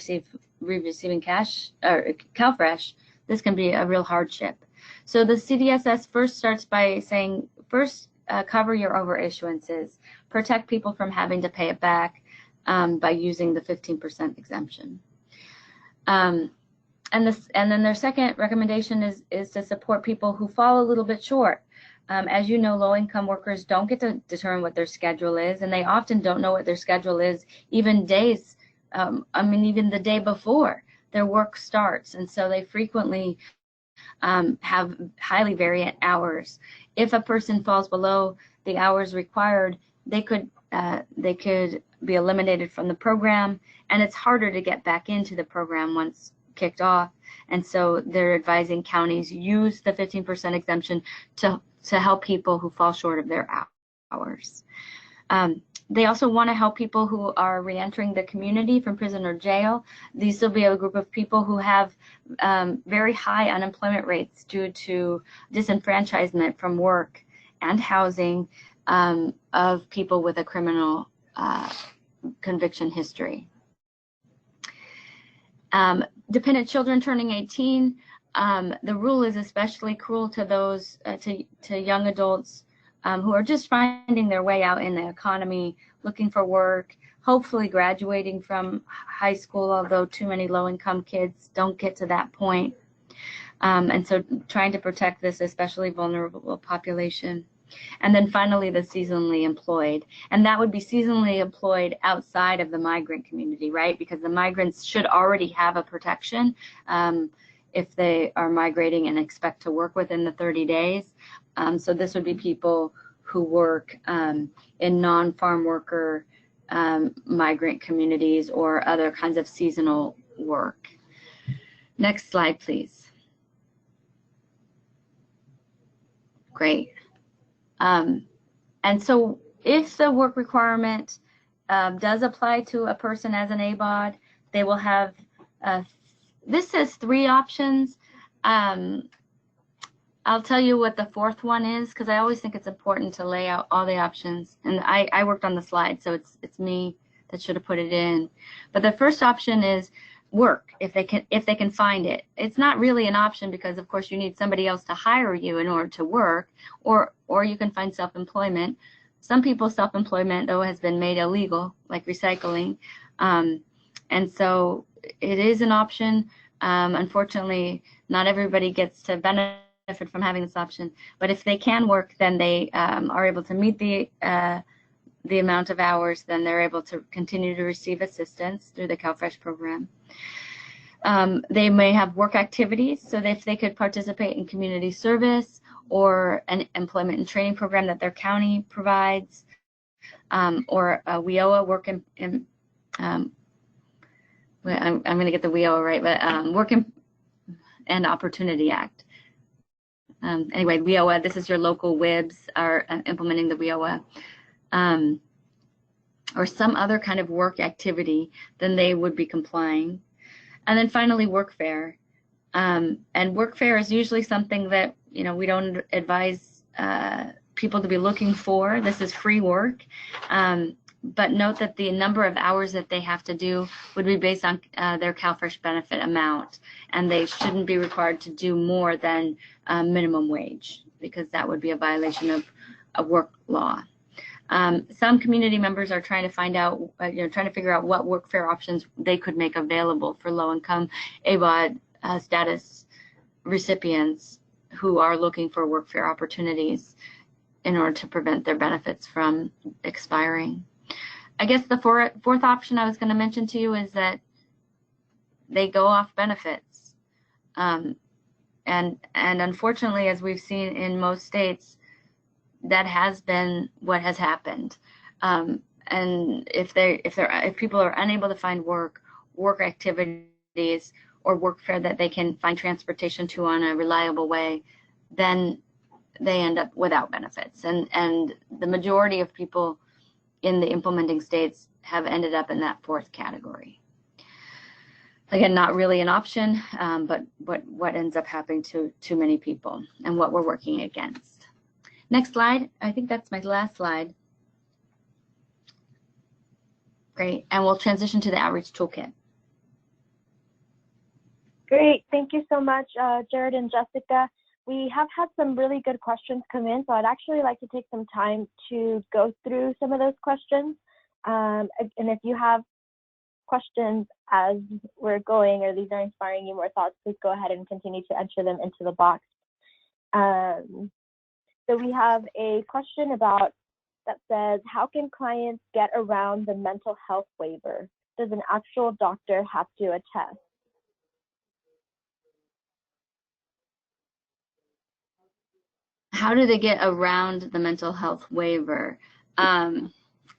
S3: receiving cash or CalFresh, this can be a real hardship. So the CDSS first starts by saying, cover your overissuances, protect people from having to pay it back by using the 15% exemption. And then their second recommendation is to support people who fall a little bit short. As you know, low-income workers don't get to determine what their schedule is, and they often don't know what their schedule is even days, even the day before their work starts, and so they frequently have highly variant hours. If a person falls below the hours required, they could be eliminated from the program, and it's harder to get back into the program once kicked off. And so they're advising counties use the 15% exemption to help people who fall short of their hours. They also want to help people who are reentering the community from prison or jail. These will be a group of people who have very high unemployment rates due to disenfranchisement from work and housing of people with a criminal conviction history. Dependent children turning 18, the rule is especially cruel to those to young adults who are just finding their way out in the economy, looking for work, hopefully graduating from high school, although too many low-income kids don't get to that point. And so trying to protect this especially vulnerable population. And then finally, the seasonally employed. And that would be seasonally employed outside of the migrant community, right? Because the migrants should already have a protection if they are migrating and expect to work within the 30 days. So this would be people who work in non-farm worker migrant communities or other kinds of seasonal work. Next slide, please. Great. And so if the work requirement does apply to a person as an ABAWD, they will have, this says 3 options. I'll tell you what the 4th one is, because I always think it's important to lay out all the options. And I worked on the slide, so it's me that should have put it in. But the first option is work, if they can find it. It's not really an option because, of course, you need somebody else to hire you in order to work, or you can find self-employment. Some people's self-employment, though, has been made illegal, like recycling. And so it is an option, Unfortunately, not everybody gets to benefit from having this option, but if they can work, then they are able to meet the amount of hours, then they're able to continue to receive assistance through the CalFresh program. They may have work activities, so that if they could participate in community service or an employment and training program that their county provides, or a WIOA work I'm going to get the WIOA right, but Work and Opportunity Act. Anyway, WIOA, this is your local WIBs are implementing the WIOA. Or some other kind of work activity, then they would be complying. And then finally, workfare. And workfare is usually something that, you know, we don't advise people to be looking for. This is free work. But note that the number of hours that they have to do would be based on their CalFresh benefit amount, and they shouldn't be required to do more than minimum wage, because that would be a violation of a work law. Some community members are trying to find out, trying to figure out what workfare options they could make available for low-income ABAWD status recipients who are looking for workfare opportunities in order to prevent their benefits from expiring. I guess the fourth option I was going to mention to you is that they go off benefits. And unfortunately, as we've seen in most states, that has been what has happened. And if people are unable to find work activities, or workfare that they can find transportation to on a reliable way, then they end up without benefits. And the majority of people in the implementing states have ended up in that fourth category. Again, not really an option, but what ends up happening to too many people and what we're working against. Next slide. I think that's my last slide. Great, and we'll transition to the outreach toolkit.
S1: Great, thank you so much, Jared and Jessica. We have had some really good questions come in, so I'd actually like to take some time to go through some of those questions. And if you have questions as we're going, or these are inspiring you more thoughts, please go ahead and continue to enter them into the box. So we have a question that says, how can clients get around the mental health waiver? Does an actual doctor have to attest?
S3: How do they get around the mental health waiver? I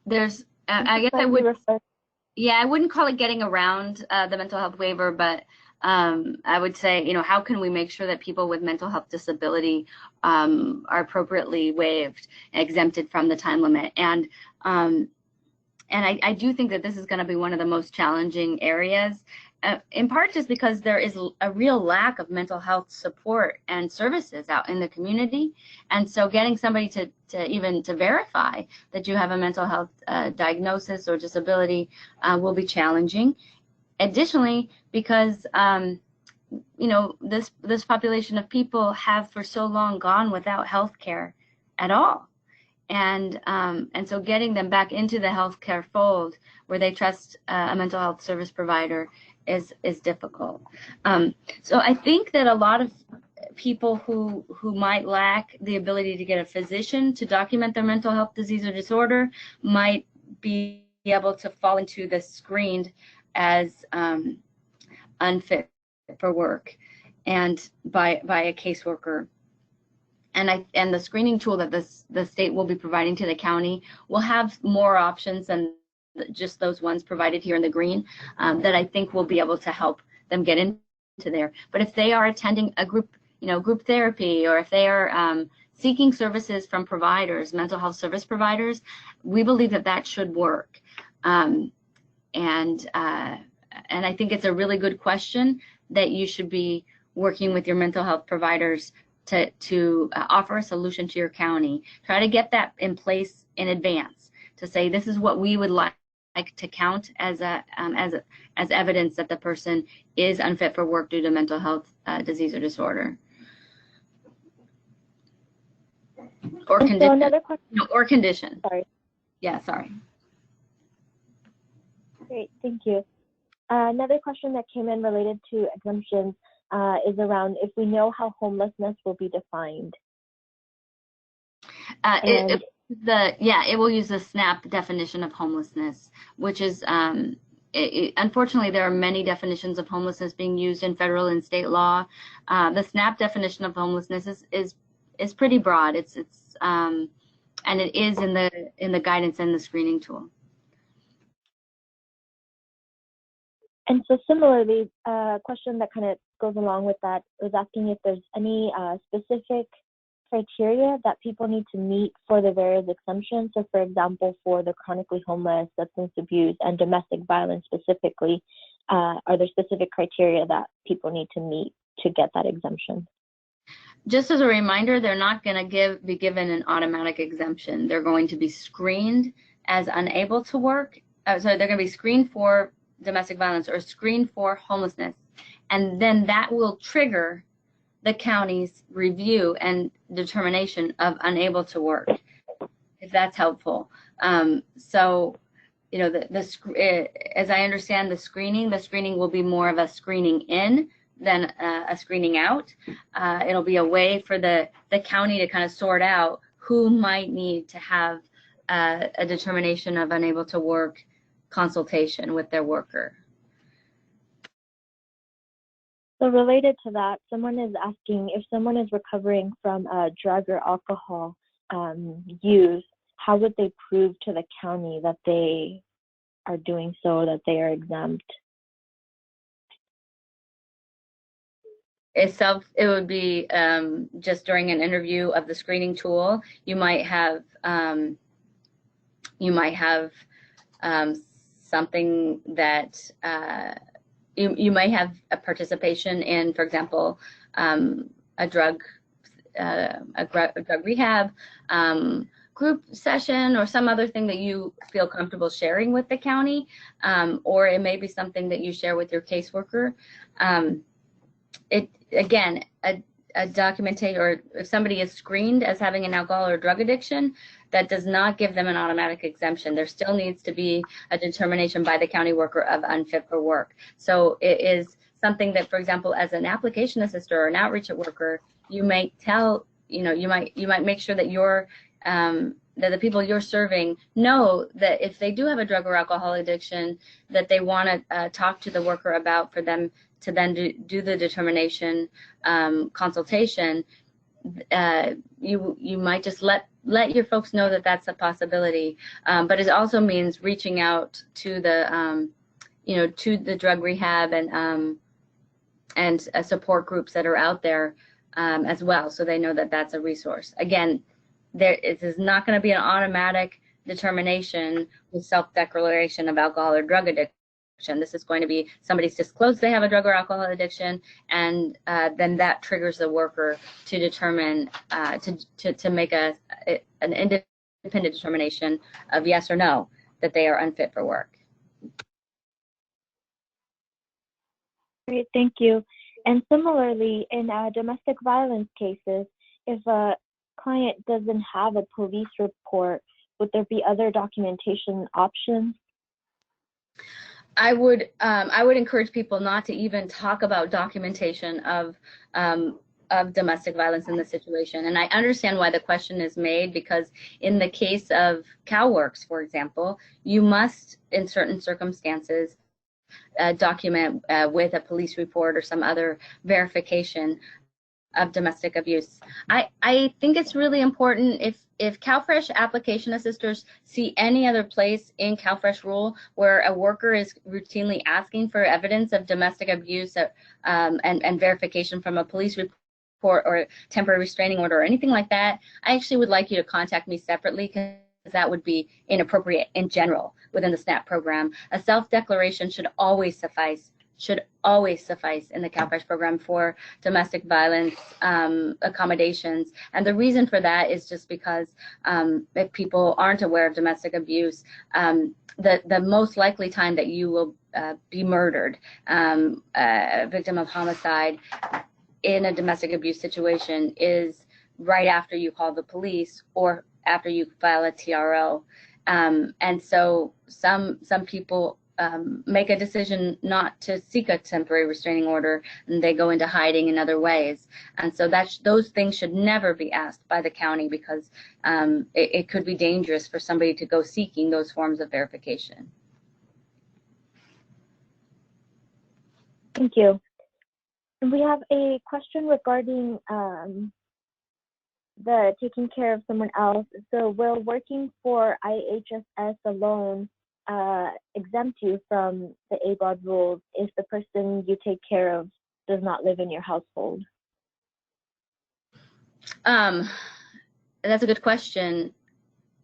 S3: guess I wouldn't call it getting around the mental health waiver, but I would say, how can we make sure that people with mental health disability are appropriately waived, exempted from the time limit? And I do think that this is going to be one of the most challenging areas, in part just because there is a real lack of mental health support and services out in the community. And so getting somebody to verify that you have a mental health diagnosis or disability will be challenging. Additionally, because this population of people have for so long gone without health care at all. And so getting them back into the healthcare fold where they trust a mental health service provider is difficult. So I think that a lot of people who might lack the ability to get a physician to document their mental health disease or disorder might be able to fall into the screened as unfit for work and by a caseworker. And the screening tool that the state will be providing to the county will have more options than just those ones provided here in the green that I think will be able to help them get into there. But if they are attending a group therapy, or if they are seeking services from providers, mental health service providers, we believe that should work. And I think it's a really good question that you should be working with your mental health providers to offer a solution to your county. Try to get that in place in advance to say, this is what we would like to count as evidence that the person is unfit for work due to mental health disease or disorder. Or condition. So another question. No, or condition.
S1: Sorry.
S3: Yeah, sorry.
S1: Great, thank you. Another question that came in related to exemptions is around if we know how homelessness will be defined.
S3: It will use the SNAP definition of homelessness, which is unfortunately there are many definitions of homelessness being used in federal and state law. The SNAP definition of homelessness is pretty broad. And it is in the guidance and the screening tool.
S1: And so similarly, a question that kind of goes along with that is asking if there's any specific criteria that people need to meet for the various exemptions. So for example, for the chronically homeless, substance abuse, and domestic violence specifically, are there specific criteria that people need to meet to get that exemption?
S3: Just as a reminder, they're not going to be given an automatic exemption. They're going to be screened as unable to work. They're going to be screened for domestic violence or screened for homelessness. And then that will trigger the county's review and determination of unable to work, if that's helpful. So, you know, as I understand the screening will be more of a screening in than a screening out. It'll be a way for the county to kind of sort out who might need to have a determination of unable to work consultation with their worker.
S1: So related to that, someone is asking if someone is recovering from drug or alcohol use, how would they prove to the county that they are doing so, that they are exempt?
S3: It would be just during an interview of the screening tool. You might have something that you might have a participation in, for example, a drug rehab group session or some other thing that you feel comfortable sharing with the county, or it may be something that you share with your caseworker. Again, a documentation, or if somebody is screened as having an alcohol or drug addiction, that does not give them an automatic exemption. There still needs to be a determination by the county worker of unfit for work. So it is something that, for example, as an application assister or an outreach worker, you might you might make sure that that the people you're serving know that if they do have a drug or alcohol addiction, that they want to talk to the worker about, for them to then do the determination consultation. You might just let your folks know that that's a possibility, but it also means reaching out to the to the drug rehab and support groups that are out there as well, so they know that that's a resource. Again, it is not going to be an automatic determination with self-declaration of alcohol or drug addiction. This is going to be somebody's disclosed they have a drug or alcohol addiction, and then that triggers the worker to determine to make an independent determination of yes or no that they are unfit for work.
S1: Great, thank you. And similarly, in domestic violence cases, if a client doesn't have a police report, would there be other documentation options?
S3: I would encourage people not to even talk about documentation of domestic violence in this situation. And I understand why the question is made, because in the case of CalWORKs, for example, you must, in certain circumstances, document with a police report or some other verification of domestic abuse. I think it's really important, if CalFresh application assisters see any other place in CalFresh rule where a worker is routinely asking for evidence of domestic abuse and verification from a police report or temporary restraining order or anything like that, I actually would like you to contact me separately, because that would be inappropriate in general within the SNAP program. A self-declaration should always suffice in the CalFresh program for domestic violence accommodations. And the reason for that is just because if people aren't aware of domestic abuse, the most likely time that you will be murdered, a victim of homicide in a domestic abuse situation, is right after you call the police or after you file a TRO. And so some people make a decision not to seek a temporary restraining order, and they go into hiding in other ways. And so those things should never be asked by the county, because it could be dangerous for somebody to go seeking those forms of verification.
S1: Thank you. And we have a question regarding the taking care of someone else. So will working for IHSS alone exempt you from the ABAWD rules if the person you take care of does not live in your household?
S3: That's a good question.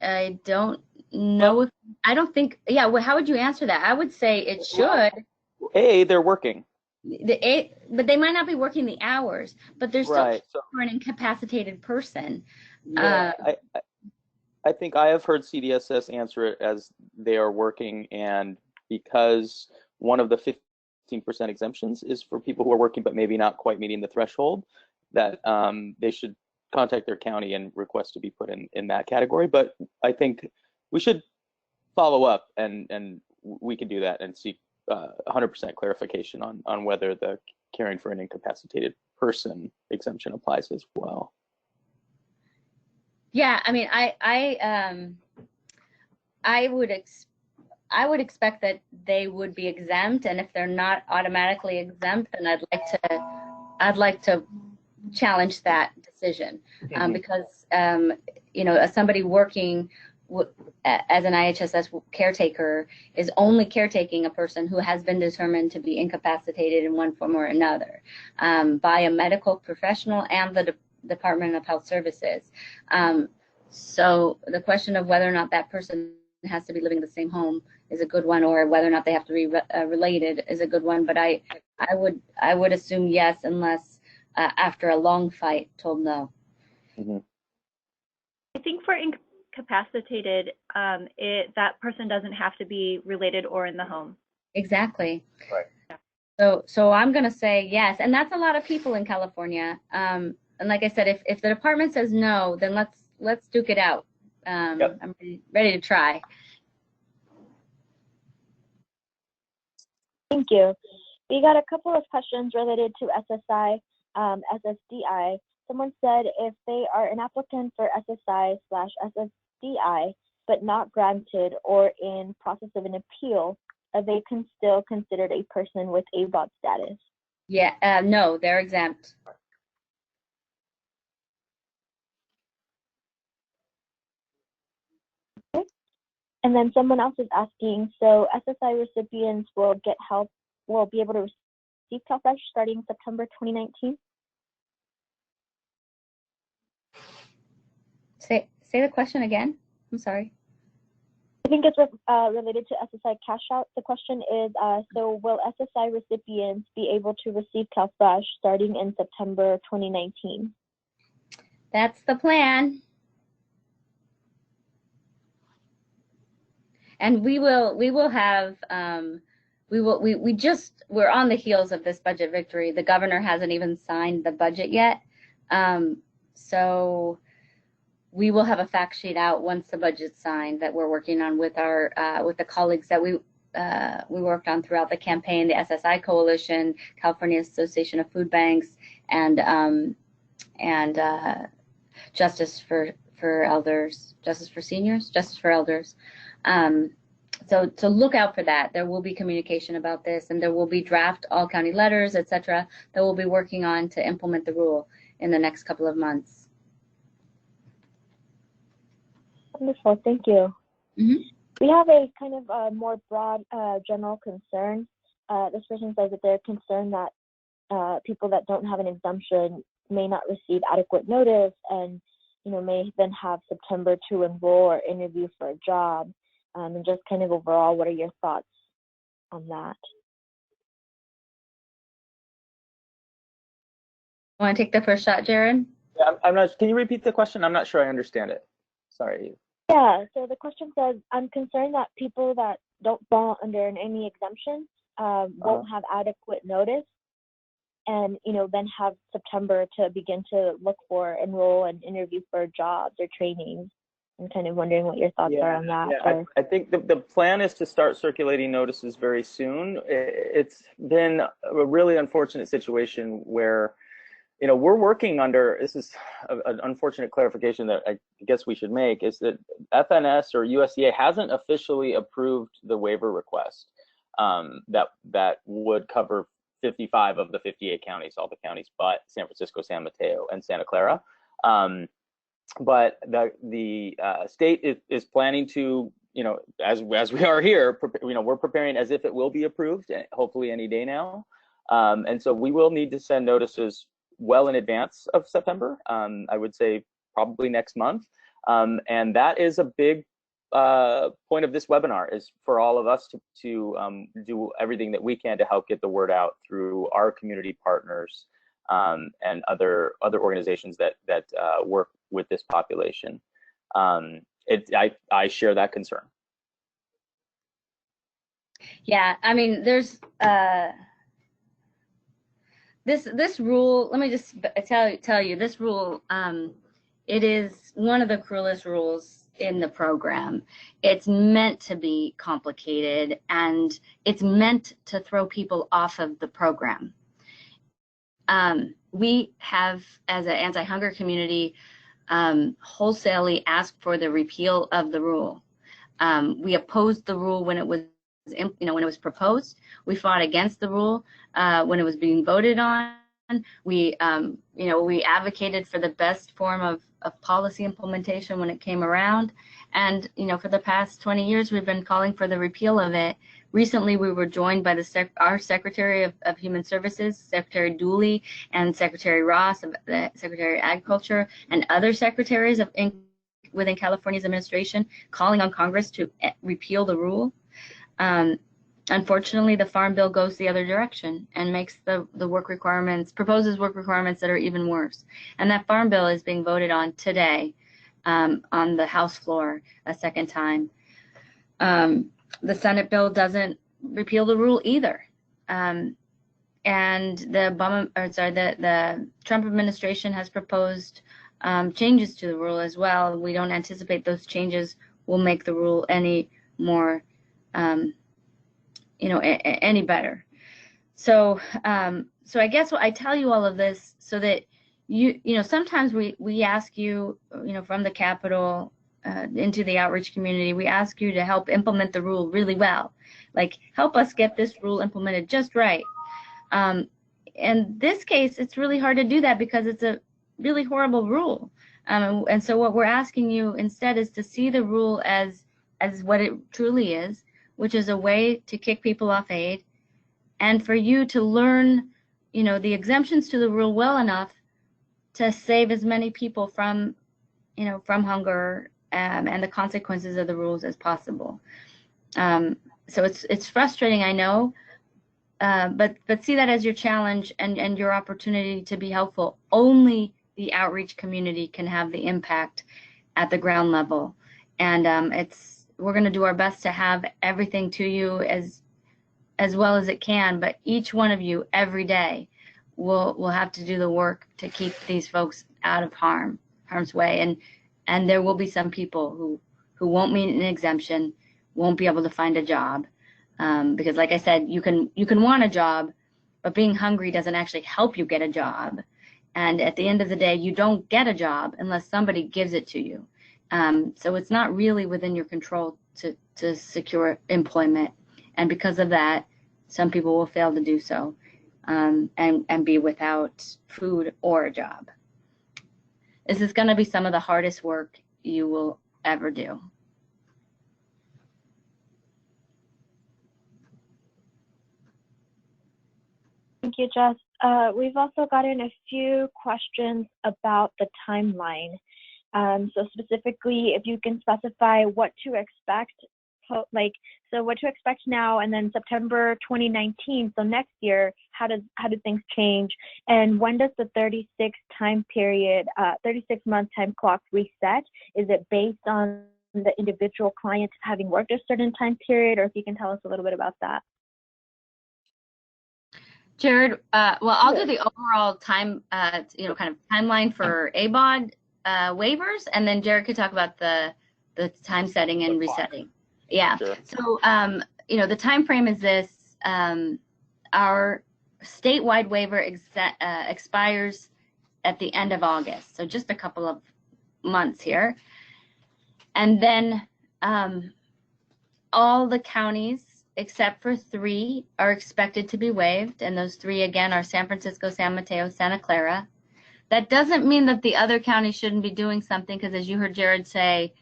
S3: I don't know I don't think, yeah, well, how would you answer that? I would say it should.
S2: They're working.
S3: But they might not be working the hours, but there's still
S2: So,
S3: for an incapacitated person.
S2: Yeah, I think I have heard CDSS answer it as they are working, and because one of the 15% exemptions is for people who are working but maybe not quite meeting the threshold, that they should contact their county and request to be put in that category. But I think we should follow up, and we can do that and seek 100% clarification on whether the caring for an incapacitated person exemption applies as well.
S3: Yeah, I mean, I would expect that they would be exempt, and if they're not automatically exempt, then I'd like to challenge that decision, because you know, as somebody working as an IHSS caretaker is only caretaking a person who has been determined to be incapacitated in one form or another by a medical professional and the Department of Health Services. So the question of whether or not that person has to be living in the same home is a good one, or whether or not they have to be related is a good one. But I would assume yes, unless after a long fight told no.
S4: I think for incapacitated, that person doesn't have to be related or in the home.
S3: Exactly.
S4: Right.
S3: So I'm going to say yes, and that's a lot of people in California. And like I said, if the department says no, then let's duke it out.
S2: Yep.
S3: I'm ready to try.
S1: Thank you. We got a couple of questions related to SSI, SSDI. Someone said if they are an applicant for SSI/SSDI, but not granted or in process of an appeal, are they still considered a person with ABAWD status?
S3: Yeah, no, they're exempt.
S1: Okay. And then someone else is asking, so SSI recipients will get help, will be able to receive CalFresh starting September 2019?
S3: Say the question again. I'm sorry.
S1: I think it's related to SSI cash out. The question is, so will SSI recipients be able to receive CalFresh starting in September 2019?
S3: That's the plan. And we're on the heels of this budget victory. The governor hasn't even signed the budget yet. So we will have a fact sheet out once the budget's signed that we're working on with our with the colleagues that we worked on throughout the campaign, the SSI Coalition, California Association of Food Banks, and Justice for Elders, Justice for Seniors, Justice for Elders. So look out for that. There will be communication about this, and there will be draft all county letters, etc., that we'll be working on to implement the rule in the next couple of months.
S1: Wonderful, thank you. We have a kind of more broad general concern. This person says that they're concerned that people that don't have an exemption may not receive adequate notice, and may then have September to enroll or interview for a job. And just kind of overall, what are your thoughts on that?
S3: Want to take the first shot, Jared?
S2: Yeah, I'm not. Can you repeat the question? I'm not sure I understand it. Sorry.
S1: Yeah. So the question says, I'm concerned that people that don't fall under any exemption won't have adequate notice, and then have September to begin to look for, enroll, and interview for jobs or trainings. I'm kind of wondering what your thoughts are on that.
S2: Yeah, I think the plan is to start circulating notices very soon. It's been a really unfortunate situation where, you know, we're working under, this is an unfortunate clarification that I guess we should make, is that FNS or USDA hasn't officially approved the waiver request that would cover 55 of the 58 counties, all the counties but San Francisco, San Mateo, and Santa Clara. But the state is planning to, you know, as we are here, you know, we're preparing as if it will be approved, hopefully any day now. And so we will need to send notices well in advance of September. I would say probably next month. And that is a big point of this webinar, is for all of us to do everything that we can to help get the word out through our community partners and other organizations that work with this population. I share that concern.
S3: Yeah, I mean, there's this rule. Let me just tell you this rule. It is one of the cruelest rules in the program. It's meant to be complicated, and it's meant to throw people off of the program. We have, as an anti-hunger community, wholesalely asked for the repeal of the rule. We opposed the rule when it was, when it was proposed. We fought against the rule when it was being voted on. We, we advocated for the best form of policy implementation when it came around. And, for the past 20 years, we've been calling for the repeal of it. Recently, we were joined by our Secretary of Human Services, Secretary Dooley, and Secretary Ross, the Secretary of Agriculture, and other secretaries within California's administration, calling on Congress to repeal the rule. Unfortunately, the Farm Bill goes the other direction and makes the work requirements, proposes work requirements that are even worse. And that Farm Bill is being voted on today on the House floor a second time. The Senate bill doesn't repeal the rule either. And the Trump administration has proposed changes to the rule as well. We don't anticipate those changes will make the rule any more any better. So so I guess I tell you all of this so that sometimes we ask you, from the Capitol into the outreach community, we ask you to help implement the rule really well. Like, help us get this rule implemented just right. In this case, it's really hard to do that because it's a really horrible rule. And so what we're asking you instead is to see the rule as what it truly is, which is a way to kick people off aid, and for you to learn, the exemptions to the rule well enough to save as many people from hunger and the consequences of the rules as possible. So it's frustrating, I know, but see that as your challenge and your opportunity to be helpful. Only the outreach community can have the impact at the ground level, and we're going to do our best to have everything to you as well as it can, but each one of you every day will have to do the work to keep these folks out of harm's way. And there will be some people who won't meet an exemption, won't be able to find a job, because, like I said, you can want a job, but being hungry doesn't actually help you get a job. And at the end of the day, you don't get a job unless somebody gives it to you. So it's not really within your control to secure employment. And because of that, some people will fail to do so and be without food or a job. This is going to be some of the hardest work you will ever do.
S1: Thank you, Jess. We've also gotten a few questions about the timeline. So specifically, if you can specify what to expect, what to expect now, and then September 2019, so next year, how do things change, and when does the 36-month time clock reset? Is it based on the individual client having worked a certain time period, or if you can tell us a little bit about that?
S3: Jared, well, I'll do the overall time, kind of timeline for ABAWD waivers, and then Jared could talk about the the time setting and resetting. Yeah.
S2: Sure.
S3: So, you know, the time frame is this. Our statewide waiver expires at the end of August, so just a couple of months here. And then all the counties except for 3 are expected to be waived, and those 3 again are San Francisco, San Mateo, Santa Clara. That doesn't mean that the other counties shouldn't be doing something, because as you heard Jared say,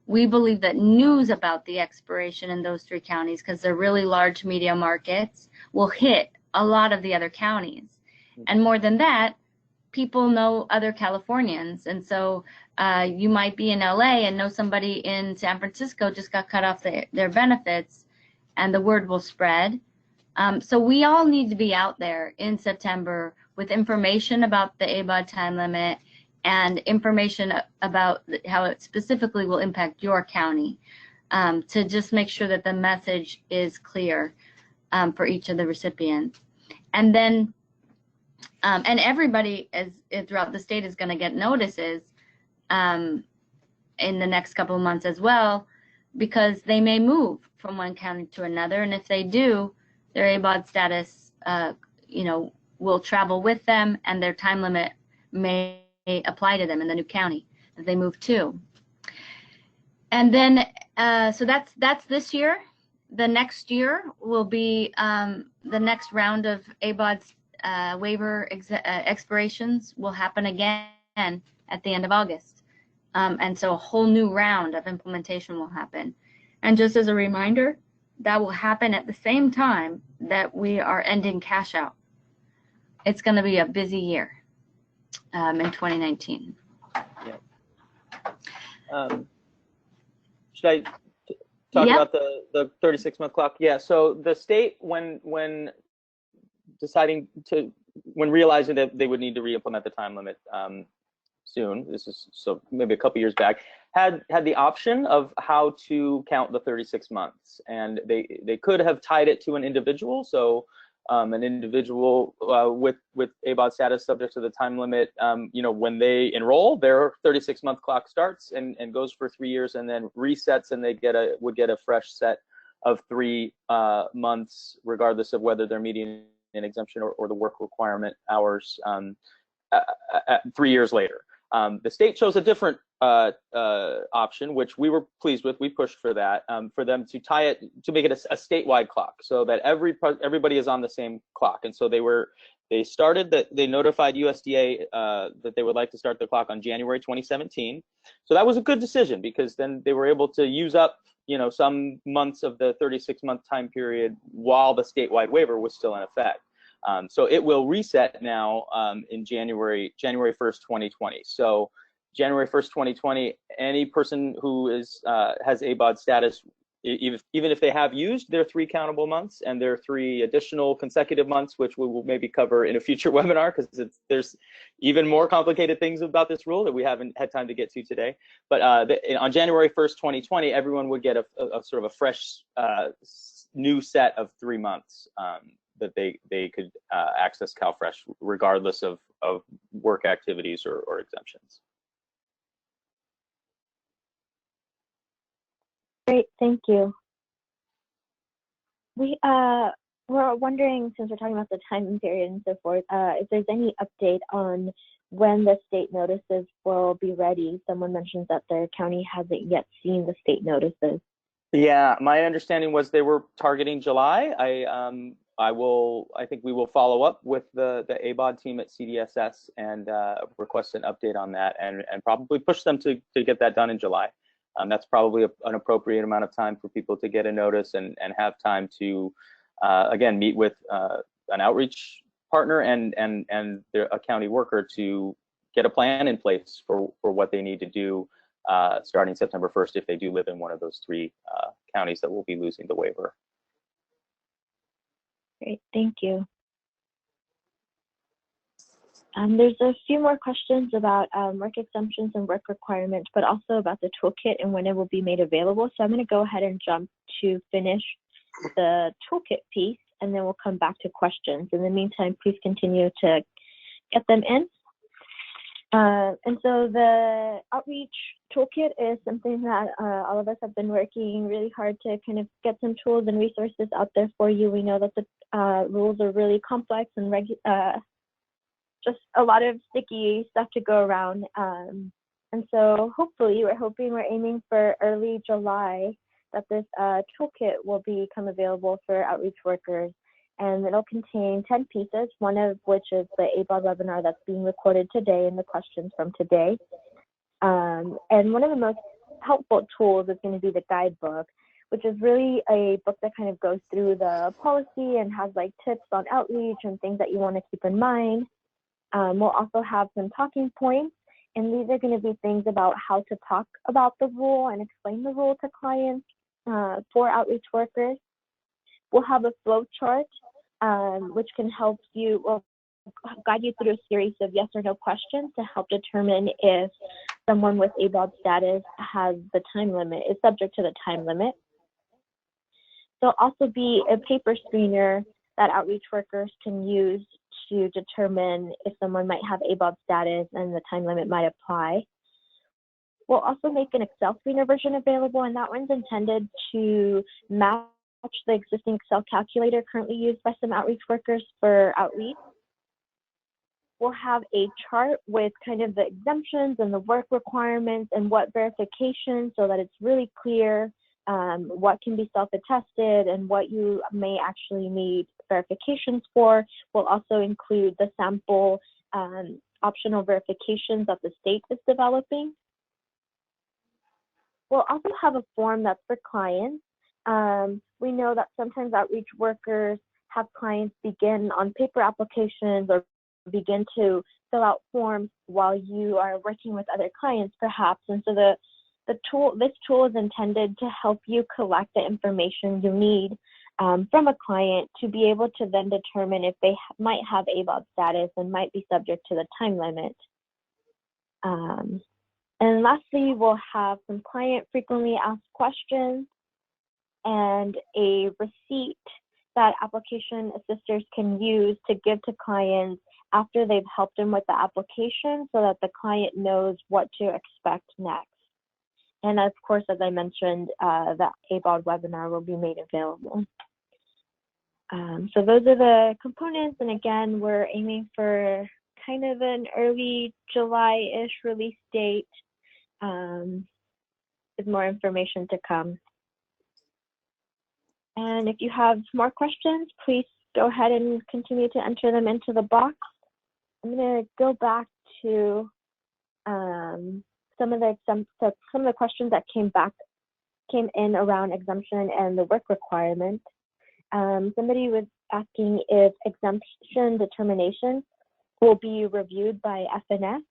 S3: we believe that news about the expiration in those 3 counties, because they're really large media markets, will hit a lot of the other counties. And more than that, people know other Californians. And so you might be in LA and know somebody in San Francisco just got cut off their benefits, and the word will spread. So we all need to be out there in September with information about the ABAWD time limit and information about how it specifically will impact your county, to just make sure that the message is clear for each of the recipients. And then, and everybody throughout the state is going to get notices in the next couple of months as well, because they may move from one county to another, and if they do, their ABAWD status, you know, will travel with them, and their time limit may apply to them in the new county that they move to. And then, so that's this year. The next year will be the next round of ABAWD waiver expirations will happen again at the end of August. And so a whole new round of implementation will happen. And just as a reminder, that will happen at the same time that we are ending cash out. It's going to be a busy year in 2019.
S2: Yeah. Should I talk about the 36-month clock? Yeah. So the state, when realizing that they would need to re-implement the time limit soon, this is so maybe a couple years back, had the option of how to count the 36 months, and they could have tied it to an individual. So an individual with ABAWD status subject to the time limit, you know, when they enroll, their 36-month clock starts and goes for 3 years, and then resets, and they would get a fresh set of 3 months, regardless of whether they're meeting an exemption or the work requirement hours 3 years later. The state chose a different option, which we were pleased with. We pushed for that, for them to tie it, to make it a statewide clock, so that everybody is on the same clock. And so they notified USDA that they would like to start the clock on January 2017. So that was a good decision, because then they were able to use up, you know, some months of the 36-month time period while the statewide waiver was still in effect. So it will reset now in January 1st, 2020. So January 1st, 2020, any person who has ABAWD status, even if they have used their 3 countable months and their 3 additional consecutive months, which we will maybe cover in a future webinar, because there's even more complicated things about this rule that we haven't had time to get to today. But on January 1st, 2020, everyone would get a sort of a fresh new set of 3 months that they could access CalFresh regardless of work activities or exemptions.
S1: Great, thank you. We're wondering, since we're talking about the time period and so forth, if there's any update on when the state notices will be ready. Someone mentions that their county hasn't yet seen the state notices.
S2: Yeah, my understanding was they were targeting July. I think we will follow up with the ABAWD team at CDSS and request an update on that, and probably push them to get that done in July. That's probably an appropriate amount of time for people to get a notice and have time to, again, meet with an outreach partner and a county worker to get a plan in place for what they need to do starting September 1st if they do live in one of those 3 counties that will be losing the waiver.
S1: Great, thank you. There's a few more questions about work exemptions and work requirements, but also about the toolkit and when it will be made available. So I'm going to go ahead and jump to finish the toolkit piece, and then we'll come back to questions. In the meantime, please continue to get them in. And so the outreach toolkit is something that all of us have been working really hard to kind of get some tools and resources out there for you. We know that the rules are really complex and just a lot of sticky stuff to go around. And so hopefully, we're aiming for early July that this toolkit will become available for outreach workers. And it'll contain 10 pieces, one of which is the ABAWD webinar that's being recorded today and the questions from today. And one of the most helpful tools is going to be the guidebook, which is really a book that kind of goes through the policy and has like tips on outreach and things that you want to keep in mind. We'll also have some talking points, and these are going to be things about how to talk about the rule and explain the rule to clients for outreach workers. We'll have a flow chart, which can help you, will guide you through a series of yes or no questions to help determine if someone with ABAWD status has the time limit, is subject to the time limit. There'll also be a paper screener that outreach workers can use to determine if someone might have ABAWD status and the time limit might apply. We'll also make an Excel screener version available, and that one's intended to match the existing Excel calculator currently used by some outreach workers for outreach. We'll have a chart with kind of the exemptions and the work requirements and what verification, so that it's really clear what can be self-attested and what you may actually need verifications for. We'll also include the sample optional verifications that the state is developing. We'll also have a form that's for clients. We know that sometimes outreach workers have clients begin on paper applications or begin to fill out forms while you are working with other clients perhaps. And so this tool is intended to help you collect the information you need from a client to be able to then determine if they might have ABAWD status and might be subject to the time limit. And lastly, we'll have some client frequently asked questions and a receipt that application assisters can use to give to clients after they've helped them with the application, so that the client knows what to expect next. And of course, as I mentioned, the ABAWD webinar will be made available. So those are the components. And again, we're aiming for kind of an early July-ish release date with more information to come. And if you have more questions, please go ahead and continue to enter them into the box. I'm going to go back to some of the questions that came in around exemption and the work requirement. Somebody was asking if exemption determinations will be reviewed by FNS.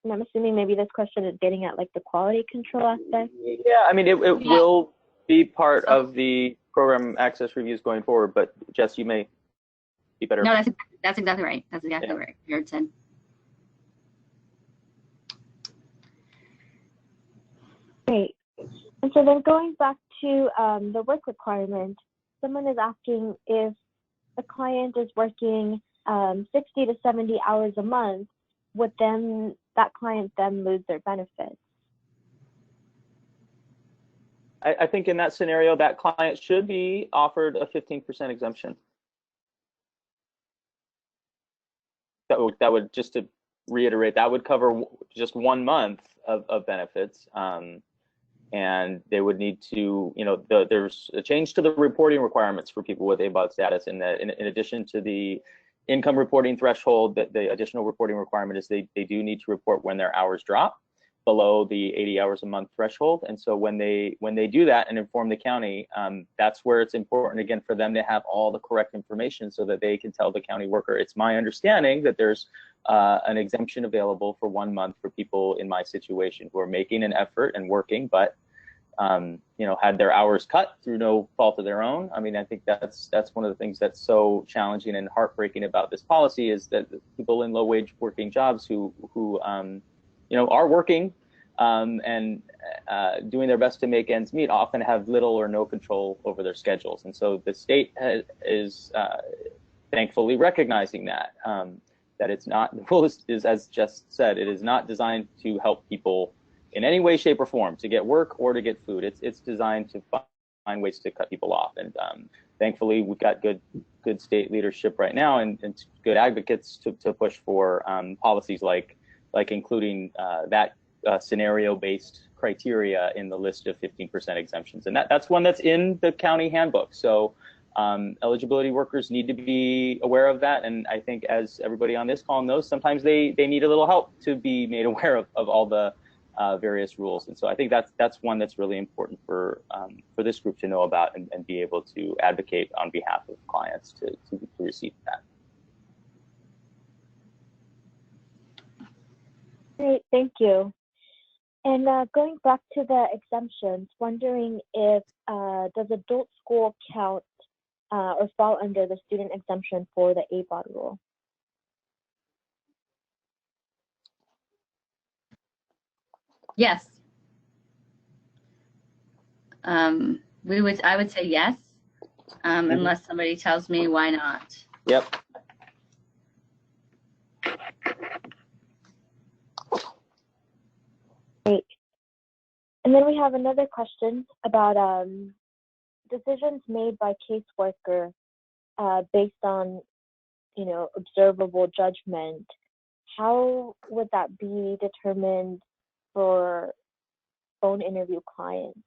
S1: And I'm assuming maybe this question is getting at like the quality control aspect.
S2: Yeah, I mean, it will be part of the program access reviews going forward, but Jess, you may be better.
S3: No, that's exactly right. That's exactly right. Jared said.
S1: Great. And so then going back to the work requirement, someone is asking if a client is working 60 to 70 hours a month, would then that client then lose their benefits?
S2: I think in that scenario, that client should be offered a 15% exemption. That would, just to reiterate, that would cover just 1 month of benefits. And they would need to, there's a change to the reporting requirements for people with ABAWD status, in that in addition to the income reporting threshold, that the additional reporting requirement is they do need to report when their hours drop below the 80 hours a month threshold. And so when they do that and inform the county, that's where it's important again for them to have all the correct information so that they can tell the county worker, it's my understanding that there's an exemption available for 1 month for people in my situation who are making an effort and working, but had their hours cut through no fault of their own. I mean, I think that's one of the things that's so challenging and heartbreaking about this policy, is that people in low-wage working jobs who are working and doing their best to make ends meet often have little or no control over their schedules. And so the state is thankfully recognizing that, that it's not, the rule is, as Jess said, it is not designed to help people in any way, shape, or form to get work or to get food. It's designed to find ways to cut people off. And thankfully, we've got good state leadership right now and good advocates to push for policies like including that scenario-based criteria in the list of 15% exemptions. And that's one that's in the county handbook. So eligibility workers need to be aware of that. And I think, as everybody on this call knows, sometimes they need a little help to be made aware of all the various rules. And so I think that's one that's really important for this group to know about and be able to advocate on behalf of clients to receive that.
S1: Great, thank you. And going back to the exemptions, wondering if does adult school count or fall under the student exemption for the ABAWD rule?
S3: Yes. I would say yes, unless somebody tells me why not.
S2: Yep.
S1: Great. And then we have another question about decisions made by caseworker based on, observable judgment. How would that be determined for phone interview clients?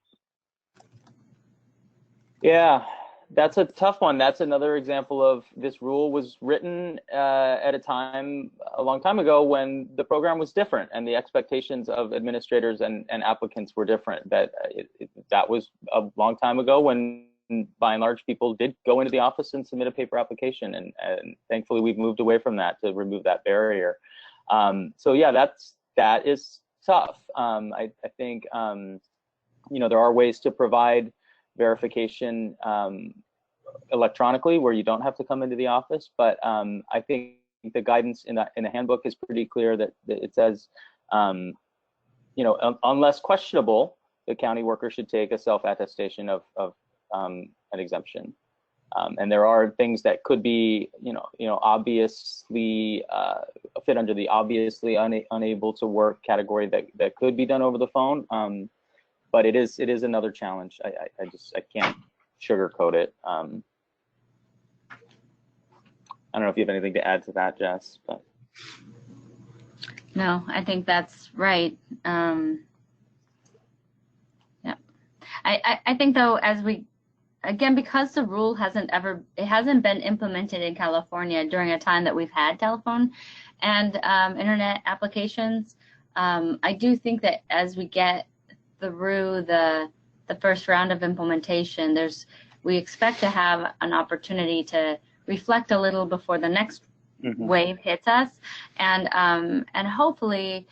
S2: Yeah, that's a tough one. That's another example of this rule was written at a long time ago when the program was different and the expectations of administrators and applicants were different. That was a long time ago when, by and large, people did go into the office and submit a paper application. And thankfully, we've moved away from that to remove that barrier. So yeah, that is tough. I think, there are ways to provide verification electronically where you don't have to come into the office, but I think the guidance in the handbook is pretty clear that it says, unless questionable, the county worker should take a self-attestation of an exemption. And there are things that could be, obviously fit under the obviously unable to work category that could be done over the phone. But it is another challenge. I can't sugarcoat it. I don't know if you have anything to add to that, Jess. But
S3: no, I think that's right. Yeah, I think though, again, because the rule hasn't been implemented in California during a time that we've had telephone and internet applications. I do think that as we get through the first round of implementation, we expect to have an opportunity to reflect a little before the next wave hits us, and hopefully,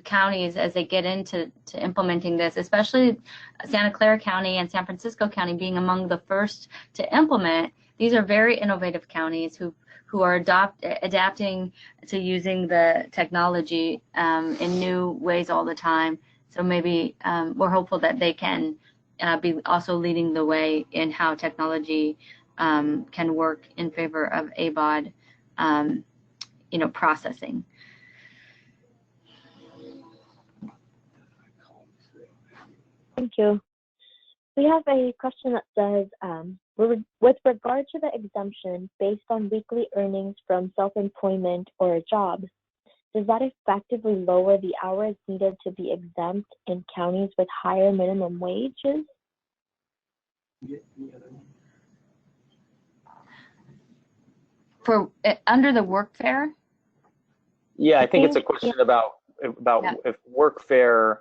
S3: counties, as they get into implementing this, especially Santa Clara County and San Francisco County being among the first to implement. These are very innovative counties who are adapting to using the technology in new ways all the time. So maybe we're hopeful that they can be also leading the way in how technology can work in favor of ABAWD, processing.
S1: Thank you. We have a question that says, with regard to the exemption based on weekly earnings from self-employment or a job, does that effectively lower the hours needed to be exempt in counties with higher minimum wages?
S3: For under the workfare?
S2: Yeah, I think it's a question about if workfare,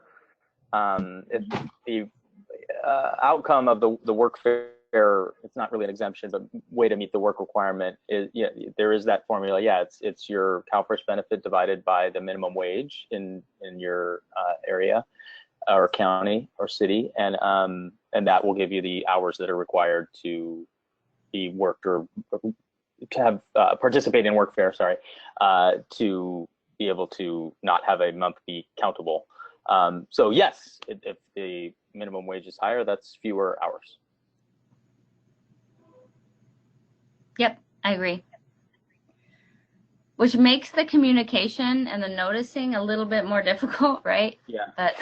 S2: if the outcome of the workfare, it's not really an exemption, but way to meet the work requirement is, there is that formula. Yeah, it's your CalFresh benefit divided by the minimum wage in your area or county or city, and that will give you the hours that are required to be worked or to have participate in workfare. Sorry, to be able to not have a month be countable. So yes, if the minimum wage is higher, that's fewer hours.
S3: Yep, I agree. Which makes the communication and the noticing a little bit more difficult, right?
S2: Yeah.
S3: But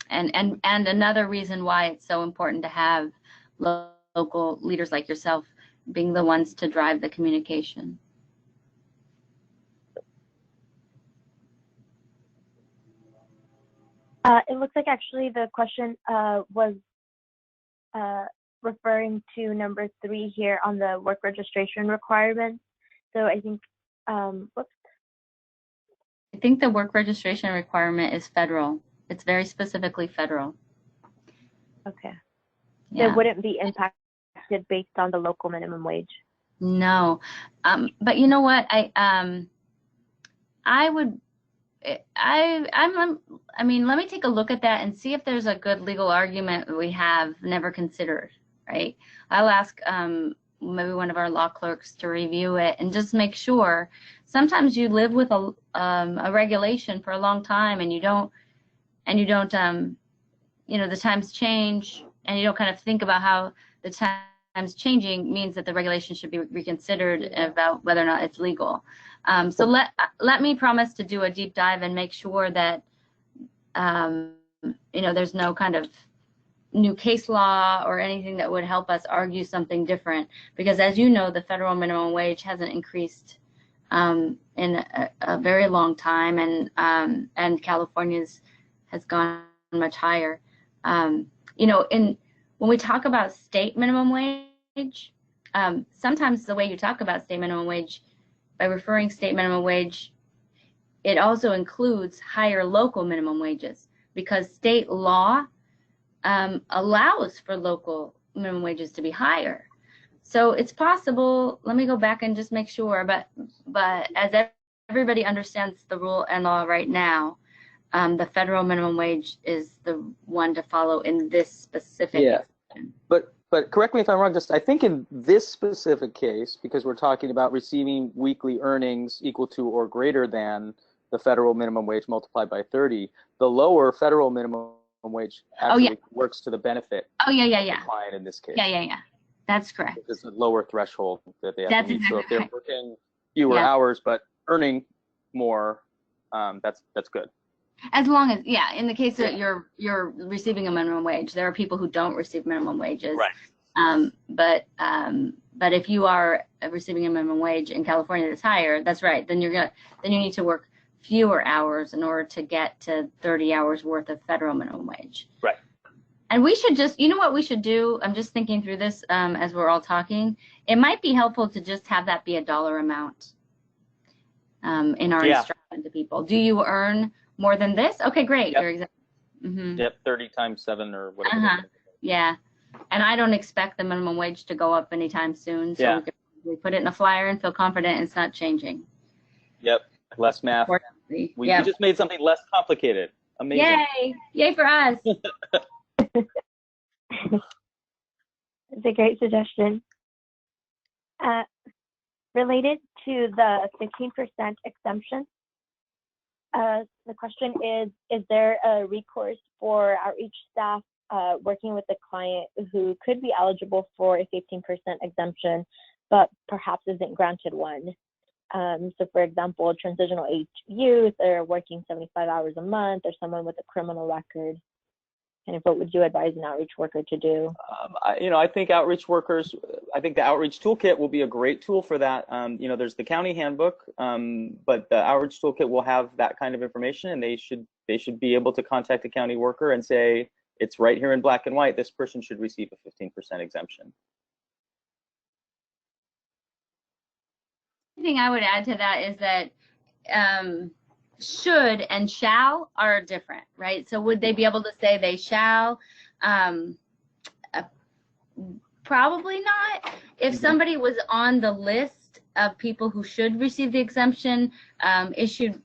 S3: and another reason why it's so important to have local leaders like yourself being the ones to drive the communication.
S1: It looks like actually the question was referring to number 3 here on the work registration requirements. So I think, whoops.
S3: I think the work registration requirement is federal. It's very specifically federal.
S1: Okay.
S3: Yeah.
S1: It wouldn't be impacted based on the local minimum wage.
S3: No, but you know what? I mean, let me take a look at that and see if there's a good legal argument that we have never considered, right? I'll ask maybe one of our law clerks to review it and just make sure. Sometimes you live with a regulation for a long time and you don't, you know, the times change and you don't kind of think about how the times changing means that the regulation should be reconsidered about whether or not it's legal. So let me promise to do a deep dive and make sure that you know, there's no kind of new case law or anything that would help us argue something different, because as you know, the federal minimum wage hasn't increased in a very long time, and California's has gone much higher. You know, when we talk about state minimum wage, sometimes the way you talk about state minimum wage, by referring state minimum wage, it also includes higher local minimum wages, because state law allows for local minimum wages to be higher. So it's possible, let me go back and just make sure, but as everybody understands the rule and law right now, the federal minimum wage is the one to follow in this specific.
S2: Yeah, but correct me if I'm wrong, just I think in this specific case, because we're talking about receiving weekly earnings equal to or greater than the federal minimum wage multiplied by 30, the lower federal minimum wage actually works to the benefit of the client in this case.
S3: Yeah. That's correct.
S2: It's a lower threshold that they have
S3: That's
S2: to meet.
S3: exactly
S2: So if they're
S3: right.
S2: working fewer hours but earning more, that's good.
S3: As long as, in the case that you're receiving a minimum wage, there are people who don't receive minimum wages.
S2: Right.
S3: But if you are receiving a minimum wage in California that's higher, that's right. Then you need to work fewer hours in order to get to 30 hours worth of federal minimum wage.
S2: Right.
S3: And we should just, you know what we should do? I'm just thinking through this as we're all talking. It might be helpful to just have that be a dollar amount in our instruction to people. Do you earn more than this? Okay, great.
S2: Yep.
S3: You're exempt. Mm-hmm.
S2: Yep, 30 times 7 or whatever.
S3: Yeah. And I don't expect the minimum wage to go up anytime soon. So we put it in a flyer and feel confident it's not changing.
S2: Yep. Less math. We just made something less complicated. Amazing.
S3: Yay! Yay for us.
S1: It's a great suggestion. Related to the 15% exemption, the question is there a recourse for outreach staff working with the client who could be eligible for a 15% exemption, but perhaps isn't granted one? So for example, transitional age youth, or working 75 hours a month, or someone with a criminal record. And what would you advise an outreach worker to do?
S2: I think outreach workers, I think the outreach toolkit will be a great tool for that. There's the county handbook, but the outreach toolkit will have that kind of information, and they should be able to contact the county worker and say, it's right here in black and white, this person should receive a 15% exemption.
S3: The thing I would add to that is that should and shall are different, right? So would they be able to say they shall? Probably not. If somebody was on the list of people who should receive the exemption issued,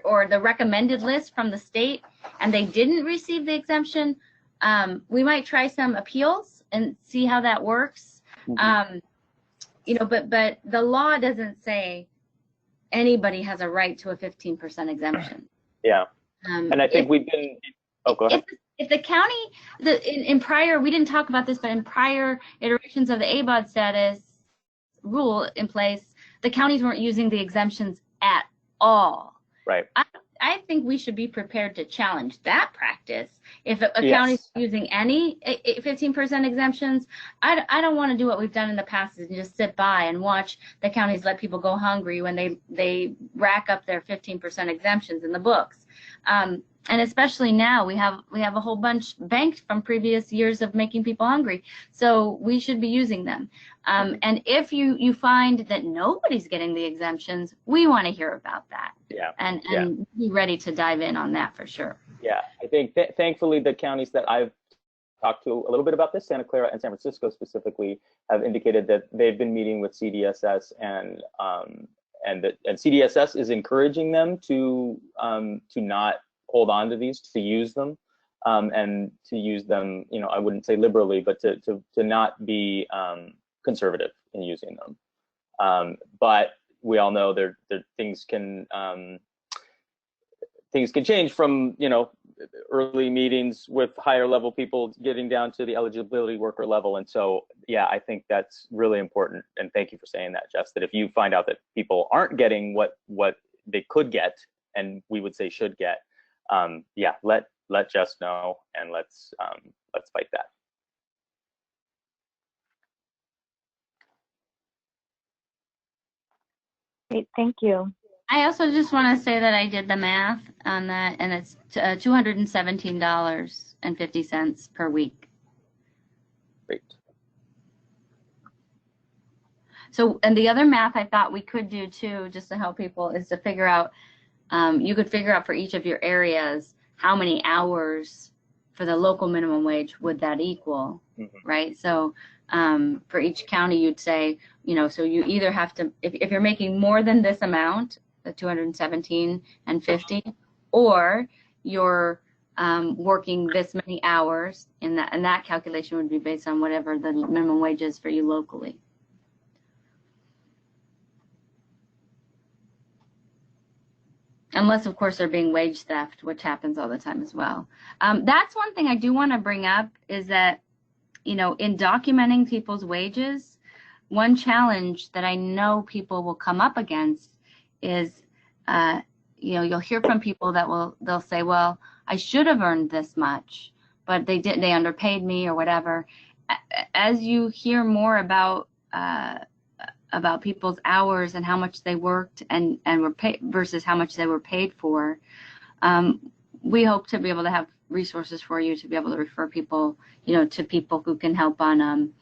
S3: or the recommended list from the state, and they didn't receive the exemption, we might try some appeals and see how that works. But the law doesn't say anybody has a right to a 15% exemption.
S2: Yeah. And I think we've been, go ahead.
S3: If the county, in prior, we didn't talk about this, but in prior iterations of the ABAWD status, rule in place, the counties weren't using the exemptions at all.
S2: Right.
S3: I think we should be prepared to challenge that practice. If a
S2: Yes.
S3: county's using any 15% exemptions, I don't want to do what we've done in the past and just sit by and watch the counties let people go hungry when they rack up their 15% exemptions in the books. And especially now, we have a whole bunch banked from previous years of making people hungry. So we should be using them. And if you find that nobody's getting the exemptions, we want to hear about that.
S2: Yeah.
S3: And be ready to dive in on that for sure.
S2: Yeah, I think thankfully the counties that I've talked to a little bit about this, Santa Clara and San Francisco specifically, have indicated that they've been meeting with CDSS and CDSS is encouraging them to not hold on to these, to use them, and to use them, you know, I wouldn't say liberally, but to not be conservative in using them. But we all know there things can change from, you know, early meetings with higher level people getting down to the eligibility worker level. And so, yeah, I think that's really important. And thank you for saying that, Jess, that if you find out that people aren't getting what they could get, and we would say should get, yeah, let Jess know, and let's fight that.
S1: Great, thank you.
S3: I also just want to say that I did the math on that, and it's $217.50 per week.
S2: Great.
S3: So, and the other math I thought we could do too, just to help people, is to figure out, you could figure out for each of your areas how many hours for the local minimum wage would that equal, right? So for each county, you'd say, you know, so you either have to, if you're making more than this amount, the $217.50, or you're working this many hours, and that calculation would be based on whatever the minimum wage is for you locally. Unless, of course, they're being wage theft, which happens all the time as well. That's one thing I do want to bring up, is that, you know, in documenting people's wages, one challenge that I know people will come up against is, you know, you'll hear from people that they'll say, well, I should have earned this much, but they underpaid me or whatever. As you hear more about people's hours and how much they worked and were paid versus how much they were paid for, we hope to be able to have resources for you to be able to refer people, you know, to people who can help on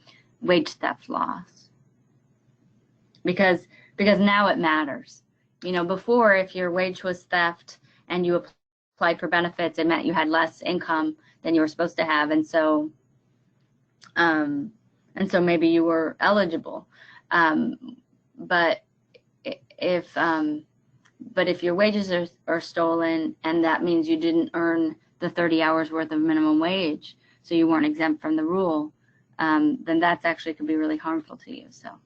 S3: wage theft laws, because now it matters. You know, before, if your wage was theft and you applied for benefits, it meant you had less income than you were supposed to have, and so maybe you were eligible. But if your wages are stolen, and that means you didn't earn the 30 hours worth of minimum wage, so you weren't exempt from the rule, then that's actually could be really harmful to you. So.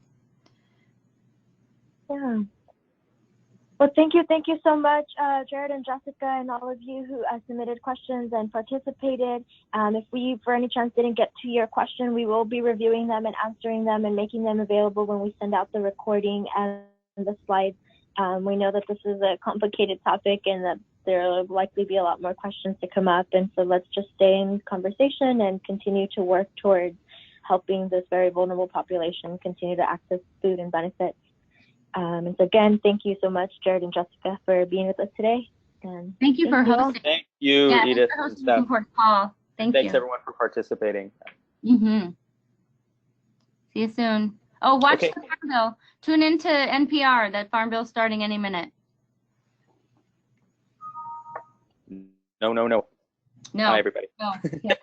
S1: Yeah. Well, thank you so much, Jared and Jessica, and all of you who submitted questions and participated. If we, for any chance, didn't get to your question, we will be reviewing them and answering them and making them available when we send out the recording and the slides. We know that this is a complicated topic and that there will likely be a lot more questions to come up, and so let's just stay in conversation and continue to work towards helping this very vulnerable population continue to access food and benefits. And so again, thank you so much, Jared and Jessica, for being with us today. And
S3: thank you for hosting.
S2: Thank you, Edith.
S3: Thanks for hosting this call.
S2: Thanks everyone for participating.
S3: See you soon. Oh, watch the Farm Bill. Tune into NPR. That Farm Bill's starting any minute.
S2: No.
S3: No.
S2: Bye, everybody.
S3: No. Yeah.